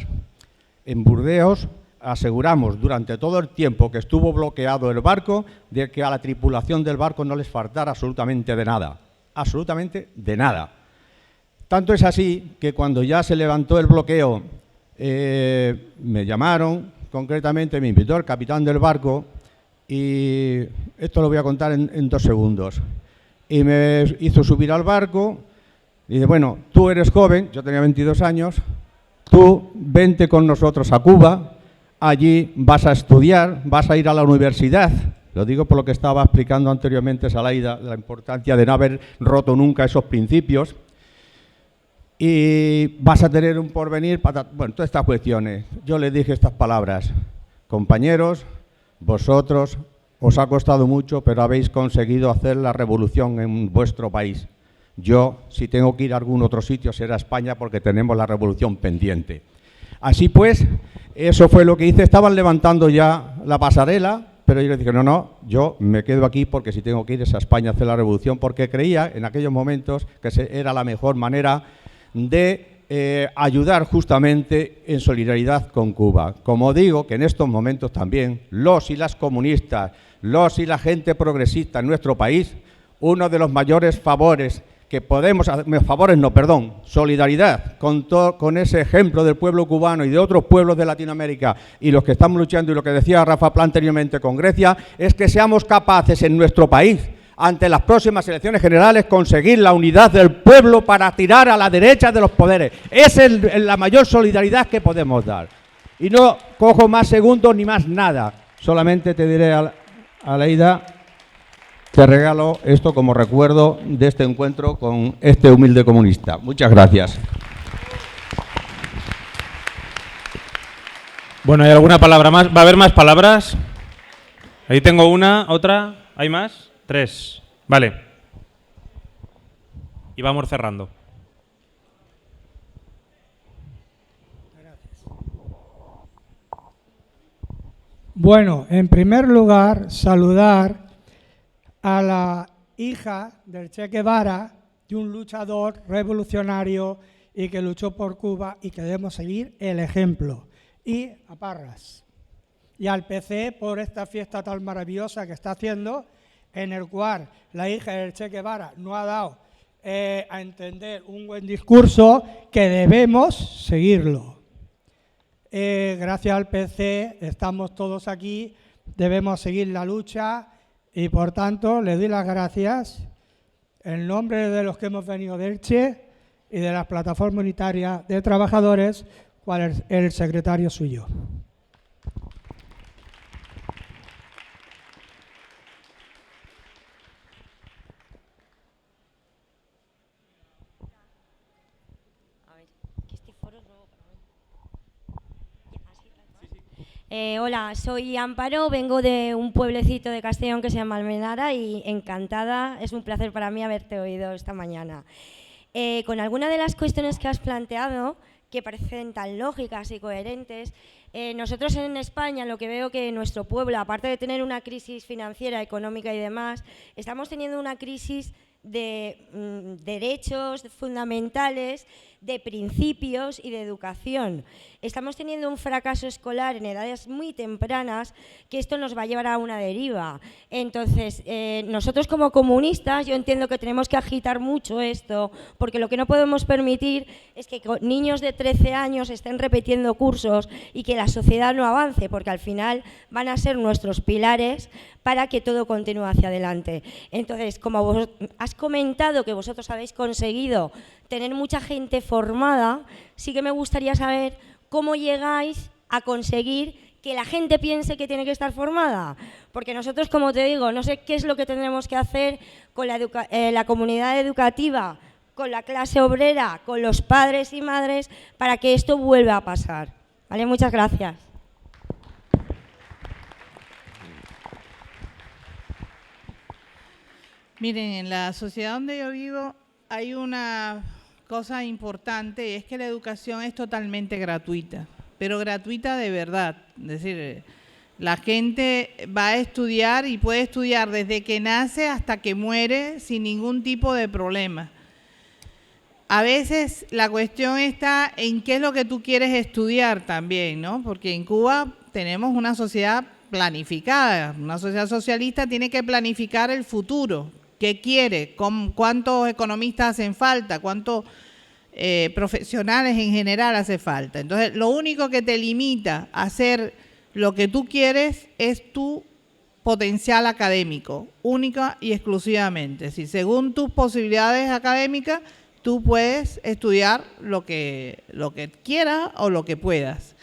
Speaker 8: en Burdeos aseguramos durante todo el tiempo que estuvo bloqueado el barco de que a la tripulación del barco no les faltara absolutamente de nada. Absolutamente de nada. Tanto es así que cuando ya se levantó el bloqueo, me llamaron, concretamente me invitó el capitán del barco, y esto lo voy a contar en 2 segundos. Y me hizo subir al barco y dice, bueno, tú eres joven, yo tenía 22 años, tú vente con nosotros a Cuba, allí vas a estudiar, vas a ir a la universidad. Lo digo por lo que estaba explicando anteriormente Salaida, la importancia de no haber roto nunca esos principios. Y vas a tener un porvenir, bueno, todas estas cuestiones. Yo les dije estas palabras, compañeros, vosotros os ha costado mucho, pero habéis conseguido hacer la revolución en vuestro país. Yo, si tengo que ir a algún otro sitio, será España, porque tenemos la revolución pendiente. Así pues, eso fue lo que hice. Estaban levantando ya la pasarela, pero yo les dije, no, yo me quedo aquí porque si tengo que ir es a España a hacer la revolución, porque creía en aquellos momentos que era la mejor manera de ayudar justamente en solidaridad con Cuba. Como digo, que en estos momentos también los y las comunistas, los y la gente progresista en nuestro país, uno de los mayores favores que podemos hacer, solidaridad con ese ejemplo del pueblo cubano y de otros pueblos de Latinoamérica y los que estamos luchando, y lo que decía Rafa Pla anteriormente con Grecia, es que seamos capaces en nuestro país, ante las próximas elecciones generales, conseguir la unidad del pueblo para tirar a la derecha de los poderes. Esa es la mayor solidaridad que podemos dar. Y no cojo más segundos ni más nada. Solamente te diré, Aleida, te regalo esto como recuerdo de este encuentro con este humilde comunista. Muchas gracias.
Speaker 1: Bueno, ¿hay alguna palabra más? ¿Va a haber más palabras? Ahí tengo una, otra. ¿Hay más? 3. Vale. Y vamos cerrando.
Speaker 9: Bueno, en primer lugar, saludar a la hija del Che Guevara, de un luchador revolucionario y que luchó por Cuba y que debemos seguir el ejemplo. Y a Parras. Y al PC por esta fiesta tan maravillosa que está haciendo, en el cual la hija del Che Guevara no ha dado a entender un buen discurso que debemos seguirlo. Gracias al PC estamos todos aquí, debemos seguir la lucha y por tanto le doy las gracias en nombre de los que hemos venido del Che y de la Plataforma Unitaria de Trabajadores, cual es el secretario suyo.
Speaker 10: Hola, soy Amparo, vengo de un pueblecito de Castellón que se llama Almenara y encantada, es un placer para mí haberte oído esta mañana. Con alguna de las cuestiones que has planteado, que parecen tan lógicas y coherentes, nosotros en España lo que veo que nuestro pueblo, aparte de tener una crisis financiera, económica y demás, estamos teniendo una crisis de derechos fundamentales, de principios y de educación. Estamos teniendo un fracaso escolar en edades muy tempranas que esto nos va a llevar a una deriva. Entonces, nosotros como comunistas, yo entiendo que tenemos que agitar mucho esto, porque lo que no podemos permitir es que niños de 13 años estén repitiendo cursos y que la sociedad no avance, porque al final van a ser nuestros pilares para que todo continúe hacia adelante. Entonces, como vos has comentado que vosotros habéis conseguido tener mucha gente formada, sí que me gustaría saber cómo llegáis a conseguir que la gente piense que tiene que estar formada. Porque nosotros, como te digo, no sé qué es lo que tendremos que hacer con la comunidad educativa, con la clase obrera, con los padres y madres, para que esto vuelva a pasar. ¿Vale? Muchas gracias.
Speaker 3: Miren, en la sociedad donde yo vivo hay una cosa importante, y es que la educación es totalmente gratuita, pero gratuita de verdad. Es decir, la gente va a estudiar y puede estudiar desde que nace hasta que muere sin ningún tipo de problema. A veces la cuestión está en qué es lo que tú quieres estudiar también, ¿no? Porque en Cuba tenemos una sociedad planificada, una sociedad socialista tiene que planificar el futuro. ¿Qué quiere? ¿Cuántos economistas hacen falta? ¿Cuántos profesionales en general hace falta? Entonces, lo único que te limita a hacer lo que tú quieres es tu potencial académico, única y exclusivamente. Si según tus posibilidades académicas, tú puedes estudiar lo que quieras o lo que puedas.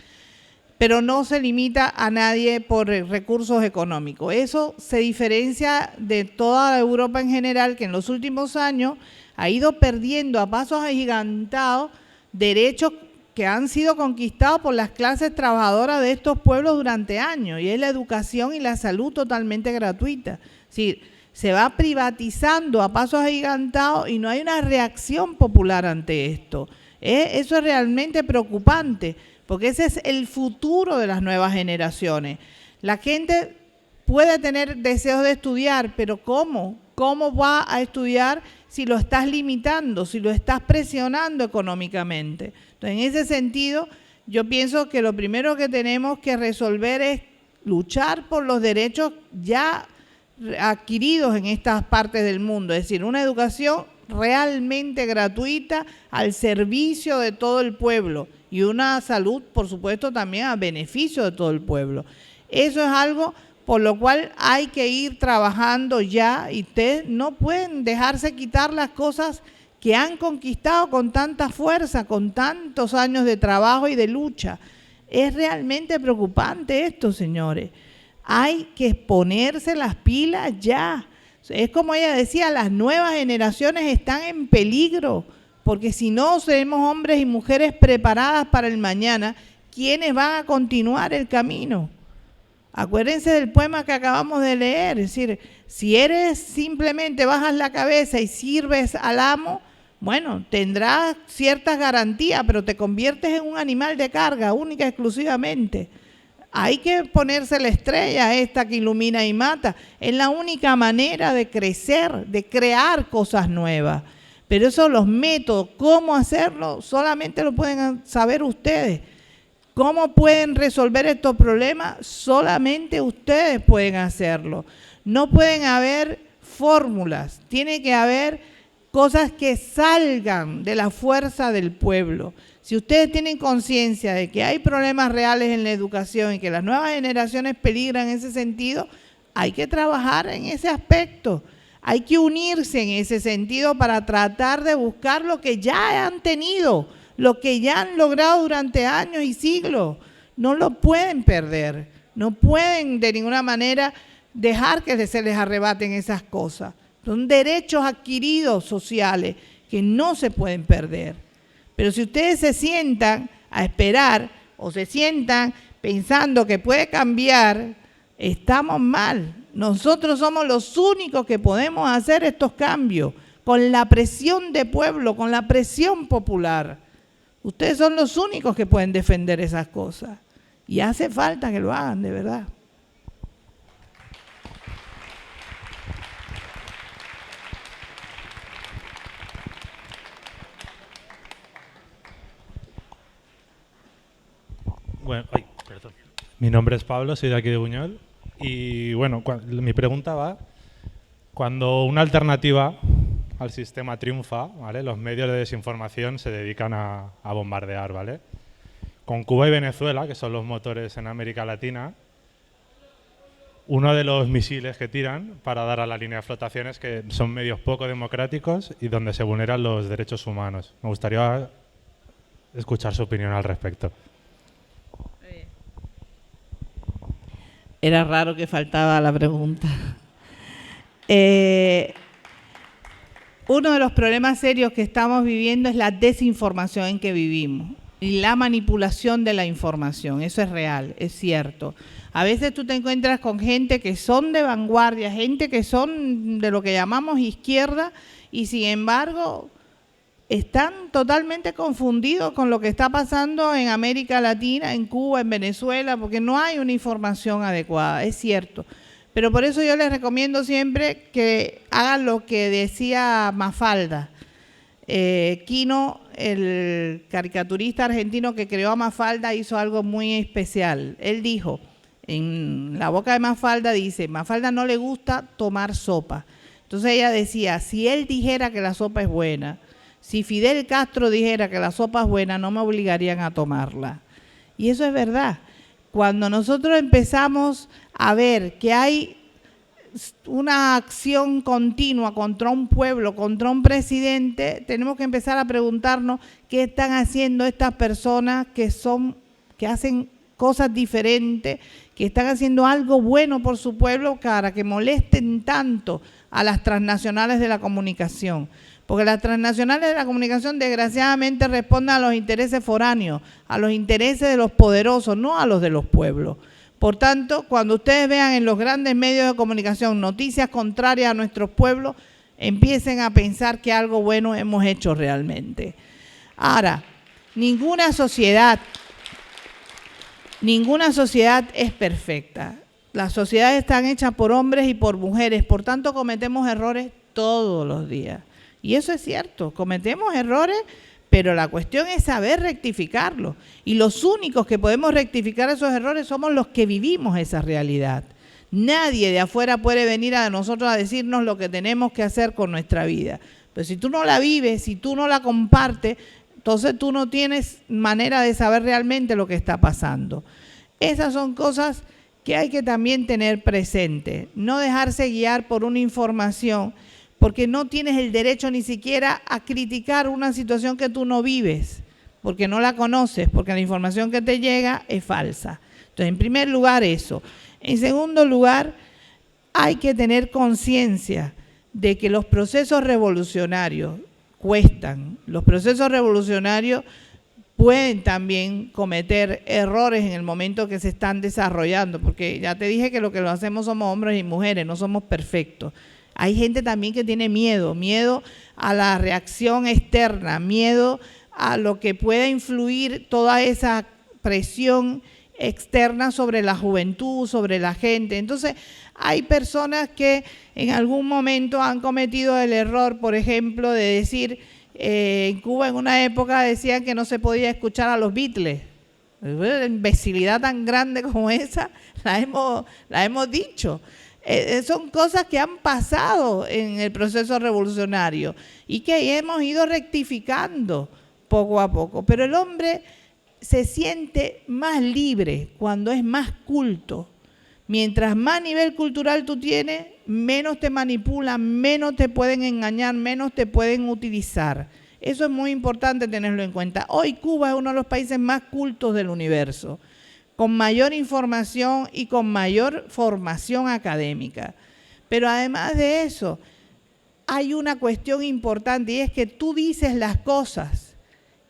Speaker 3: Pero no se limita a nadie por recursos económicos. Eso se diferencia de toda Europa en general, que en los últimos años ha ido perdiendo a pasos agigantados derechos que han sido conquistados por las clases trabajadoras de estos pueblos durante años, y es la educación y la salud totalmente gratuita. Es decir, se va privatizando a pasos agigantados y no hay una reacción popular ante esto. Eso es realmente preocupante, porque ese es el futuro de las nuevas generaciones. La gente puede tener deseos de estudiar, pero ¿cómo? ¿Cómo va a estudiar si lo estás limitando, si lo estás presionando económicamente? Entonces, en ese sentido, yo pienso que lo primero que tenemos que resolver es luchar por los derechos ya adquiridos en estas partes del mundo, es decir, una educación realmente gratuita al servicio de todo el pueblo y una salud, por supuesto, también a beneficio de todo el pueblo. Eso es algo por lo cual hay que ir trabajando ya y ustedes no pueden dejarse quitar las cosas que han conquistado con tanta fuerza, con tantos años de trabajo y de lucha. Es realmente preocupante esto, señores. Hay que ponerse las pilas ya. Es como ella decía, las nuevas generaciones están en peligro, porque si no seremos hombres y mujeres preparadas para el mañana, ¿quiénes van a continuar el camino? Acuérdense del poema que acabamos de leer, es decir, si eres simplemente bajas la cabeza y sirves al amo, bueno, tendrás ciertas garantías, pero te conviertes en un animal de carga, única y exclusivamente. Hay que ponerse la estrella esta que ilumina y mata. Es la única manera de crecer, de crear cosas nuevas. Pero eso, los métodos, cómo hacerlo, solamente lo pueden saber ustedes. ¿Cómo pueden resolver estos problemas? Solamente ustedes pueden hacerlo. No pueden haber fórmulas, tiene que haber cosas que salgan de la fuerza del pueblo. Si ustedes tienen conciencia de que hay problemas reales en la educación y que las nuevas generaciones peligran en ese sentido, hay que trabajar en ese aspecto. Hay que unirse en ese sentido para tratar de buscar lo que ya han tenido, lo que ya han logrado durante años y siglos. No lo pueden perder, no pueden de ninguna manera dejar que se les arrebaten esas cosas. Son derechos adquiridos sociales que no se pueden perder. Pero si ustedes se sientan a esperar o se sientan pensando que puede cambiar, estamos mal. Nosotros somos los únicos que podemos hacer estos cambios con la presión de pueblo, con la presión popular. Ustedes son los únicos que pueden defender esas cosas. Y hace falta que lo hagan, de verdad.
Speaker 11: Bueno, perdón. Mi nombre es Pablo, soy de aquí de Buñol. Y bueno, mi pregunta va, cuando una alternativa al sistema triunfa, ¿vale? Los medios de desinformación se dedican a bombardear, ¿vale? Con Cuba y Venezuela, que son los motores en América Latina, uno de los misiles que tiran para dar a la línea de flotación es que son medios poco democráticos y donde se vulneran los derechos humanos. Me gustaría escuchar su opinión al respecto.
Speaker 3: Era raro que faltaba la pregunta. Uno de los problemas serios que estamos viviendo es la desinformación en que vivimos y la manipulación de la información. Eso es real, es cierto. A veces tú te encuentras con gente que son de vanguardia, gente que son de lo que llamamos izquierda y sin embargo están totalmente confundidos con lo que está pasando en América Latina, en Cuba, en Venezuela, porque no hay una información adecuada, es cierto. Pero por eso yo les recomiendo siempre que hagan lo que decía Mafalda. Quino, el caricaturista argentino que creó a Mafalda, hizo algo muy especial. Él dijo, en la boca de Mafalda dice, Mafalda no le gusta tomar sopa. Entonces ella decía, si él dijera que la sopa es buena, si Fidel Castro dijera que la sopa es buena, no me obligarían a tomarla. Y eso es verdad. Cuando nosotros empezamos a ver que hay una acción continua contra un pueblo, contra un presidente, tenemos que empezar a preguntarnos qué están haciendo estas personas que hacen cosas diferentes, que están haciendo algo bueno por su pueblo para que molesten tanto a las transnacionales de la comunicación. Porque las transnacionales de la comunicación desgraciadamente responden a los intereses foráneos, a los intereses de los poderosos, no a los de los pueblos. Por tanto, cuando ustedes vean en los grandes medios de comunicación noticias contrarias a nuestros pueblos, empiecen a pensar que algo bueno hemos hecho realmente. Ahora, ninguna sociedad es perfecta. Las sociedades están hechas por hombres y por mujeres, por tanto cometemos errores todos los días. Y eso es cierto, cometemos errores, pero la cuestión es saber rectificarlos. Y los únicos que podemos rectificar esos errores somos los que vivimos esa realidad. Nadie de afuera puede venir a nosotros a decirnos lo que tenemos que hacer con nuestra vida. Pero si tú no la vives, si tú no la compartes, entonces tú no tienes manera de saber realmente lo que está pasando. Esas son cosas que hay que también tener presente, no dejarse guiar por una información, porque no tienes el derecho ni siquiera a criticar una situación que tú no vives, porque no la conoces, porque la información que te llega es falsa. Entonces, en primer lugar, eso. En segundo lugar, hay que tener conciencia de que los procesos revolucionarios cuestan. Los procesos revolucionarios pueden también cometer errores en el momento que se están desarrollando, porque ya te dije que lo hacemos somos hombres y mujeres, no somos perfectos. Hay gente también que tiene miedo a la reacción externa, miedo a lo que pueda influir toda esa presión externa sobre la juventud, sobre la gente. Entonces, hay personas que en algún momento han cometido el error, por ejemplo, de decir, en Cuba en una época decían que no se podía escuchar a los Beatles. Una imbecilidad tan grande como esa la hemos dicho. Son cosas que han pasado en el proceso revolucionario y que hemos ido rectificando poco a poco. Pero el hombre se siente más libre cuando es más culto. Mientras más nivel cultural tú tienes, menos te manipulan, menos te pueden engañar, menos te pueden utilizar. Eso es muy importante tenerlo en cuenta. Hoy Cuba es uno de los países más cultos del universo, con mayor información y con mayor formación académica. Pero además de eso, hay una cuestión importante y es que tú dices las cosas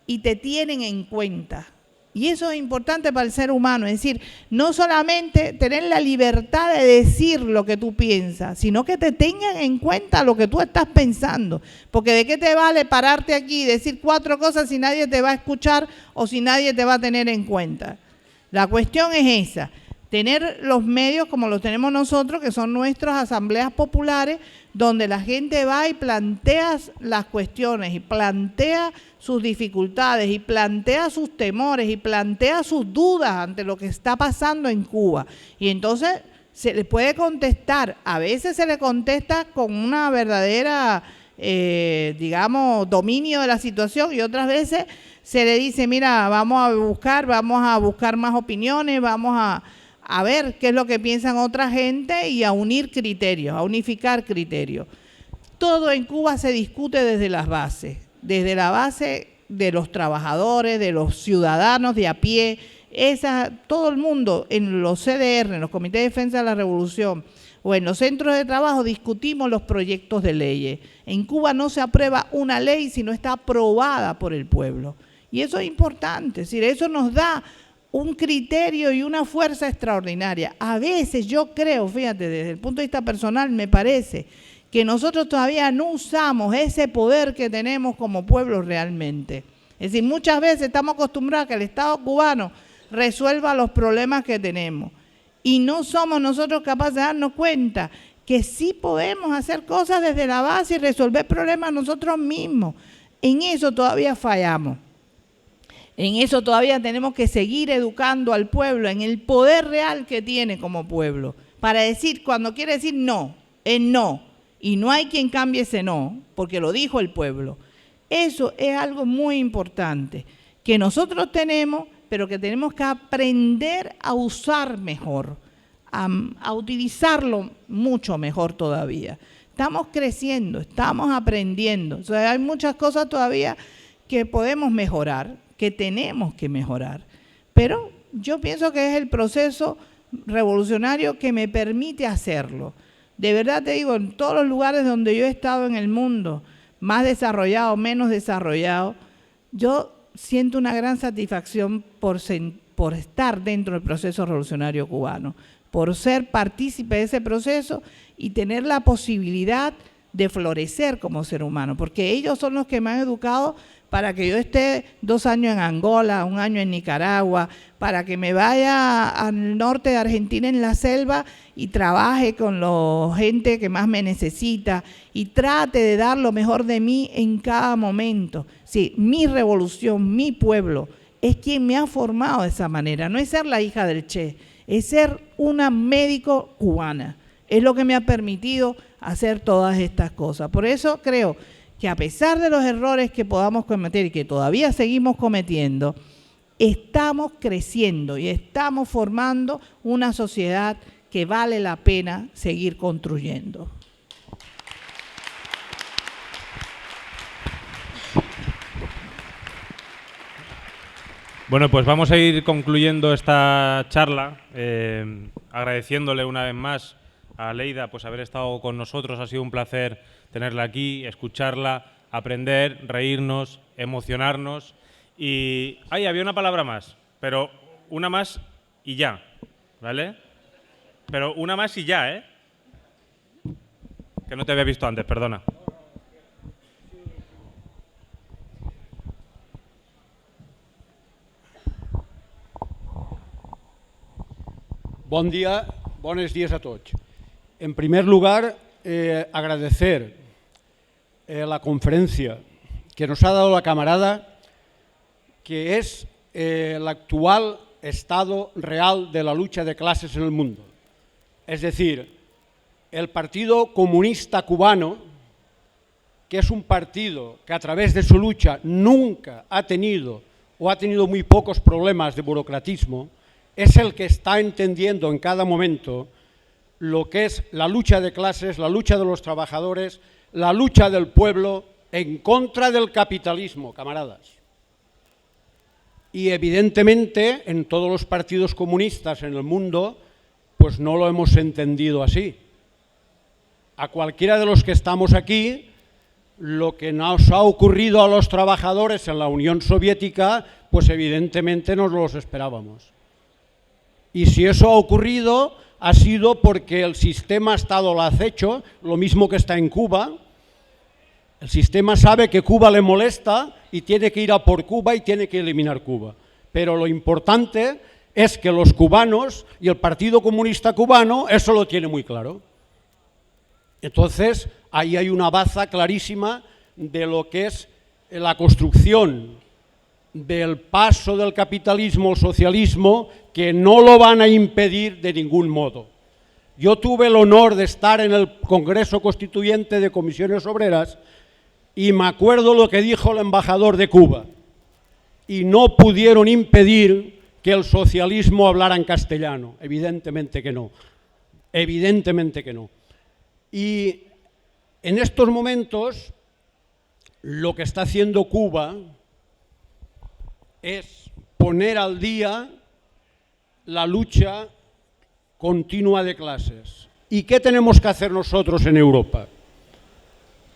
Speaker 3: y te tienen en cuenta. Y eso es importante para el ser humano, es decir, no solamente tener la libertad de decir lo que tú piensas, sino que te tengan en cuenta lo que tú estás pensando. Porque ¿de qué te vale pararte aquí y decir 4 cosas si nadie te va a escuchar o si nadie te va a tener en cuenta? La cuestión es esa, tener los medios como los tenemos nosotros, que son nuestras asambleas populares, donde la gente va y plantea las cuestiones y plantea sus dificultades y plantea sus temores y plantea sus dudas ante lo que está pasando en Cuba. Y entonces se le puede contestar, a veces se le contesta con una verdadera, digamos, dominio de la situación y otras veces se le dice, mira, vamos a buscar más opiniones, vamos a ver qué es lo que piensan otra gente y a unir criterios, a unificar criterios. Todo en Cuba se discute desde las bases, desde la base de los trabajadores, de los ciudadanos de a pie, todo el mundo en los CDR, en los Comités de Defensa de la Revolución o en los centros de trabajo discutimos los proyectos de leyes. En Cuba no se aprueba una ley si no está aprobada por el pueblo. Y eso es importante, es decir, eso nos da un criterio y una fuerza extraordinaria. A veces yo creo, fíjate, desde el punto de vista personal, me parece que nosotros todavía no usamos ese poder que tenemos como pueblo realmente. Es decir, muchas veces estamos acostumbrados a que el Estado cubano resuelva los problemas que tenemos y no somos nosotros capaces de darnos cuenta que sí podemos hacer cosas desde la base y resolver problemas nosotros mismos. En eso todavía fallamos. En eso todavía tenemos que seguir educando al pueblo en el poder real que tiene como pueblo. Para decir, cuando quiere decir no, es no. Y no hay quien cambie ese no, porque lo dijo el pueblo. Eso es algo muy importante, que nosotros tenemos, pero que tenemos que aprender a usar mejor, a utilizarlo mucho mejor todavía. Estamos creciendo, estamos aprendiendo. O sea, hay muchas cosas todavía que podemos mejorar, que tenemos que mejorar. Pero yo pienso que es el proceso revolucionario que me permite hacerlo. De verdad te digo, en todos los lugares donde yo he estado en el mundo, más desarrollado, menos desarrollado, yo siento una gran satisfacción por estar dentro del proceso revolucionario cubano, por ser partícipe de ese proceso y tener la posibilidad de florecer como ser humano, porque ellos son los que me han educado para que yo esté 2 años en Angola, 1 año en Nicaragua, para que me vaya al norte de Argentina en la selva y trabaje con la gente que más me necesita y trate de dar lo mejor de mí en cada momento. Sí, mi revolución, mi pueblo, es quien me ha formado de esa manera. No es ser la hija del Che, es ser una médico cubana. Es lo que me ha permitido hacer todas estas cosas. Por eso creo que a pesar de los errores que podamos cometer y que todavía seguimos cometiendo, estamos creciendo y estamos formando una sociedad que vale la pena seguir construyendo.
Speaker 1: Bueno, pues vamos a ir concluyendo esta charla, agradeciéndole una vez más a Leida pues haber estado con nosotros. Ha sido un placer tenerla aquí, escucharla, aprender, reírnos, emocionarnos. Y había una palabra más, pero una más y ya, ¿vale? Pero una más y ya, ¿eh? Que no te había visto antes, perdona.
Speaker 12: Bon dia, buenos días a todos. En primer lugar, agradecer la conferencia que nos ha dado la camarada, que es el actual estado real de la lucha de clases en el mundo. Es decir, el Partido Comunista Cubano, que es un partido que a través de su lucha nunca ha tenido o ha tenido muy pocos problemas de burocratismo, es el que está entendiendo en cada momento lo que es la lucha de clases, la lucha de los trabajadores, la lucha del pueblo en contra del capitalismo, camaradas. Y evidentemente en todos los partidos comunistas en el mundo pues no lo hemos entendido así. A cualquiera de los que estamos aquí, lo que nos ha ocurrido a los trabajadores en la Unión Soviética, pues evidentemente nos los esperábamos. Y si eso ha ocurrido, ha sido porque el sistema ha estado al acecho, lo mismo que está en Cuba. El sistema sabe que Cuba le molesta y tiene que ir a por Cuba y tiene que eliminar Cuba. Pero lo importante es que los cubanos y el Partido Comunista Cubano eso lo tiene muy claro. Entonces, ahí hay una baza clarísima de lo que es la construcción del paso del capitalismo al socialismo, que no lo van a impedir de ningún modo. Yo tuve el honor de estar en el Congreso Constituyente de Comisiones Obreras y me acuerdo lo que dijo el embajador de Cuba, y no pudieron impedir que el socialismo hablara en castellano, evidentemente que no, evidentemente que no. Y en estos momentos lo que está haciendo Cuba es poner al día la lucha continua de clases. ¿Y qué tenemos que hacer nosotros en Europa?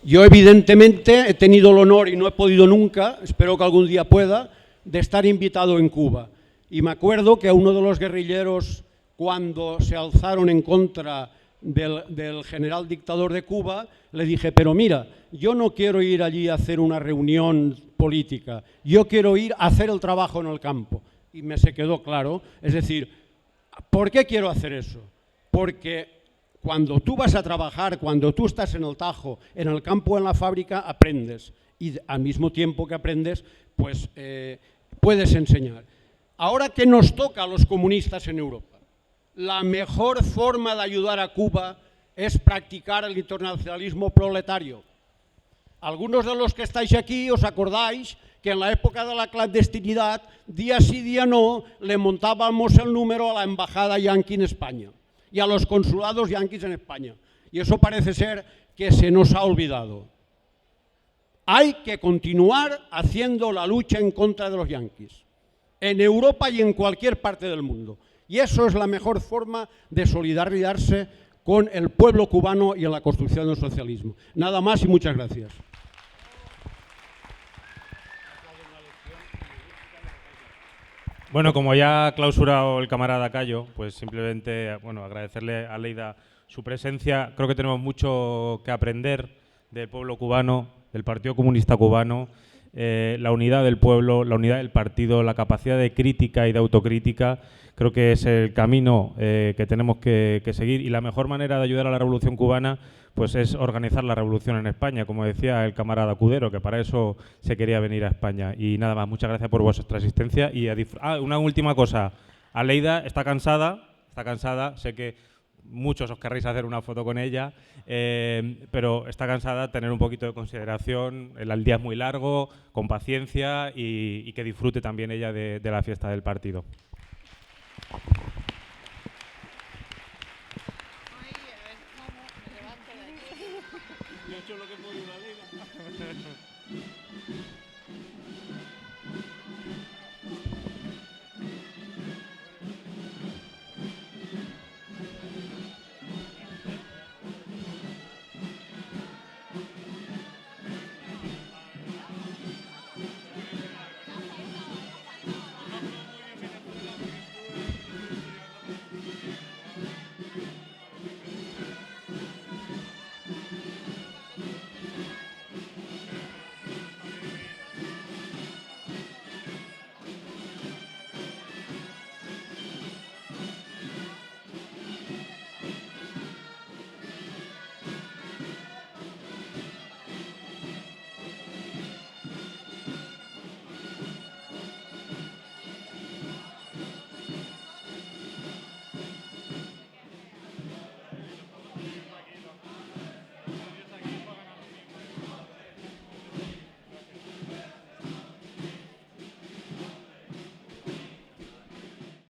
Speaker 12: Yo evidentemente he tenido el honor y no he podido nunca, espero que algún día pueda, de estar invitado en Cuba. Y me acuerdo que a uno de los guerrilleros, cuando se alzaron en contra del general dictador de Cuba, le dije, pero mira, yo no quiero ir allí a hacer una reunión política, yo quiero ir a hacer el trabajo en el campo. Y me se quedó claro, es decir, ¿por qué quiero hacer eso? Porque cuando tú vas a trabajar, cuando tú estás en el Tajo, en el campo o en la fábrica, aprendes. Y al mismo tiempo que aprendes, pues puedes enseñar. Ahora, ¿qué nos toca a los comunistas en Europa? La mejor forma de ayudar a Cuba es practicar el internacionalismo proletario. Algunos de los que estáis aquí os acordáis que en la época de la clandestinidad, día sí, día no, le montábamos el número a la embajada yanqui en España y a los consulados yanquis en España. Y eso parece ser que se nos ha olvidado. Hay que continuar haciendo la lucha en contra de los yanquis, en Europa y en cualquier parte del mundo. Y eso es la mejor forma de solidarizarse con el pueblo cubano y en la construcción del socialismo. Nada más y muchas gracias.
Speaker 1: Bueno, como ya ha clausurado el camarada Cayo, pues simplemente agradecerle a Leida su presencia. Creo que tenemos mucho que aprender del pueblo cubano, del Partido Comunista Cubano, la unidad del pueblo, la unidad del partido, la capacidad de crítica y de autocrítica. Creo que es el camino que tenemos que seguir, y la mejor manera de ayudar a la Revolución Cubana pues es organizar la revolución en España, como decía el camarada Cudero, que para eso se quería venir a España. Y nada más, muchas gracias por vuestra asistencia. Y una última cosa, Aleida está cansada, sé que muchos os querréis hacer una foto con ella, pero está cansada, tener un poquito de consideración, el día es muy largo, con paciencia y que disfrute también ella de la fiesta del partido.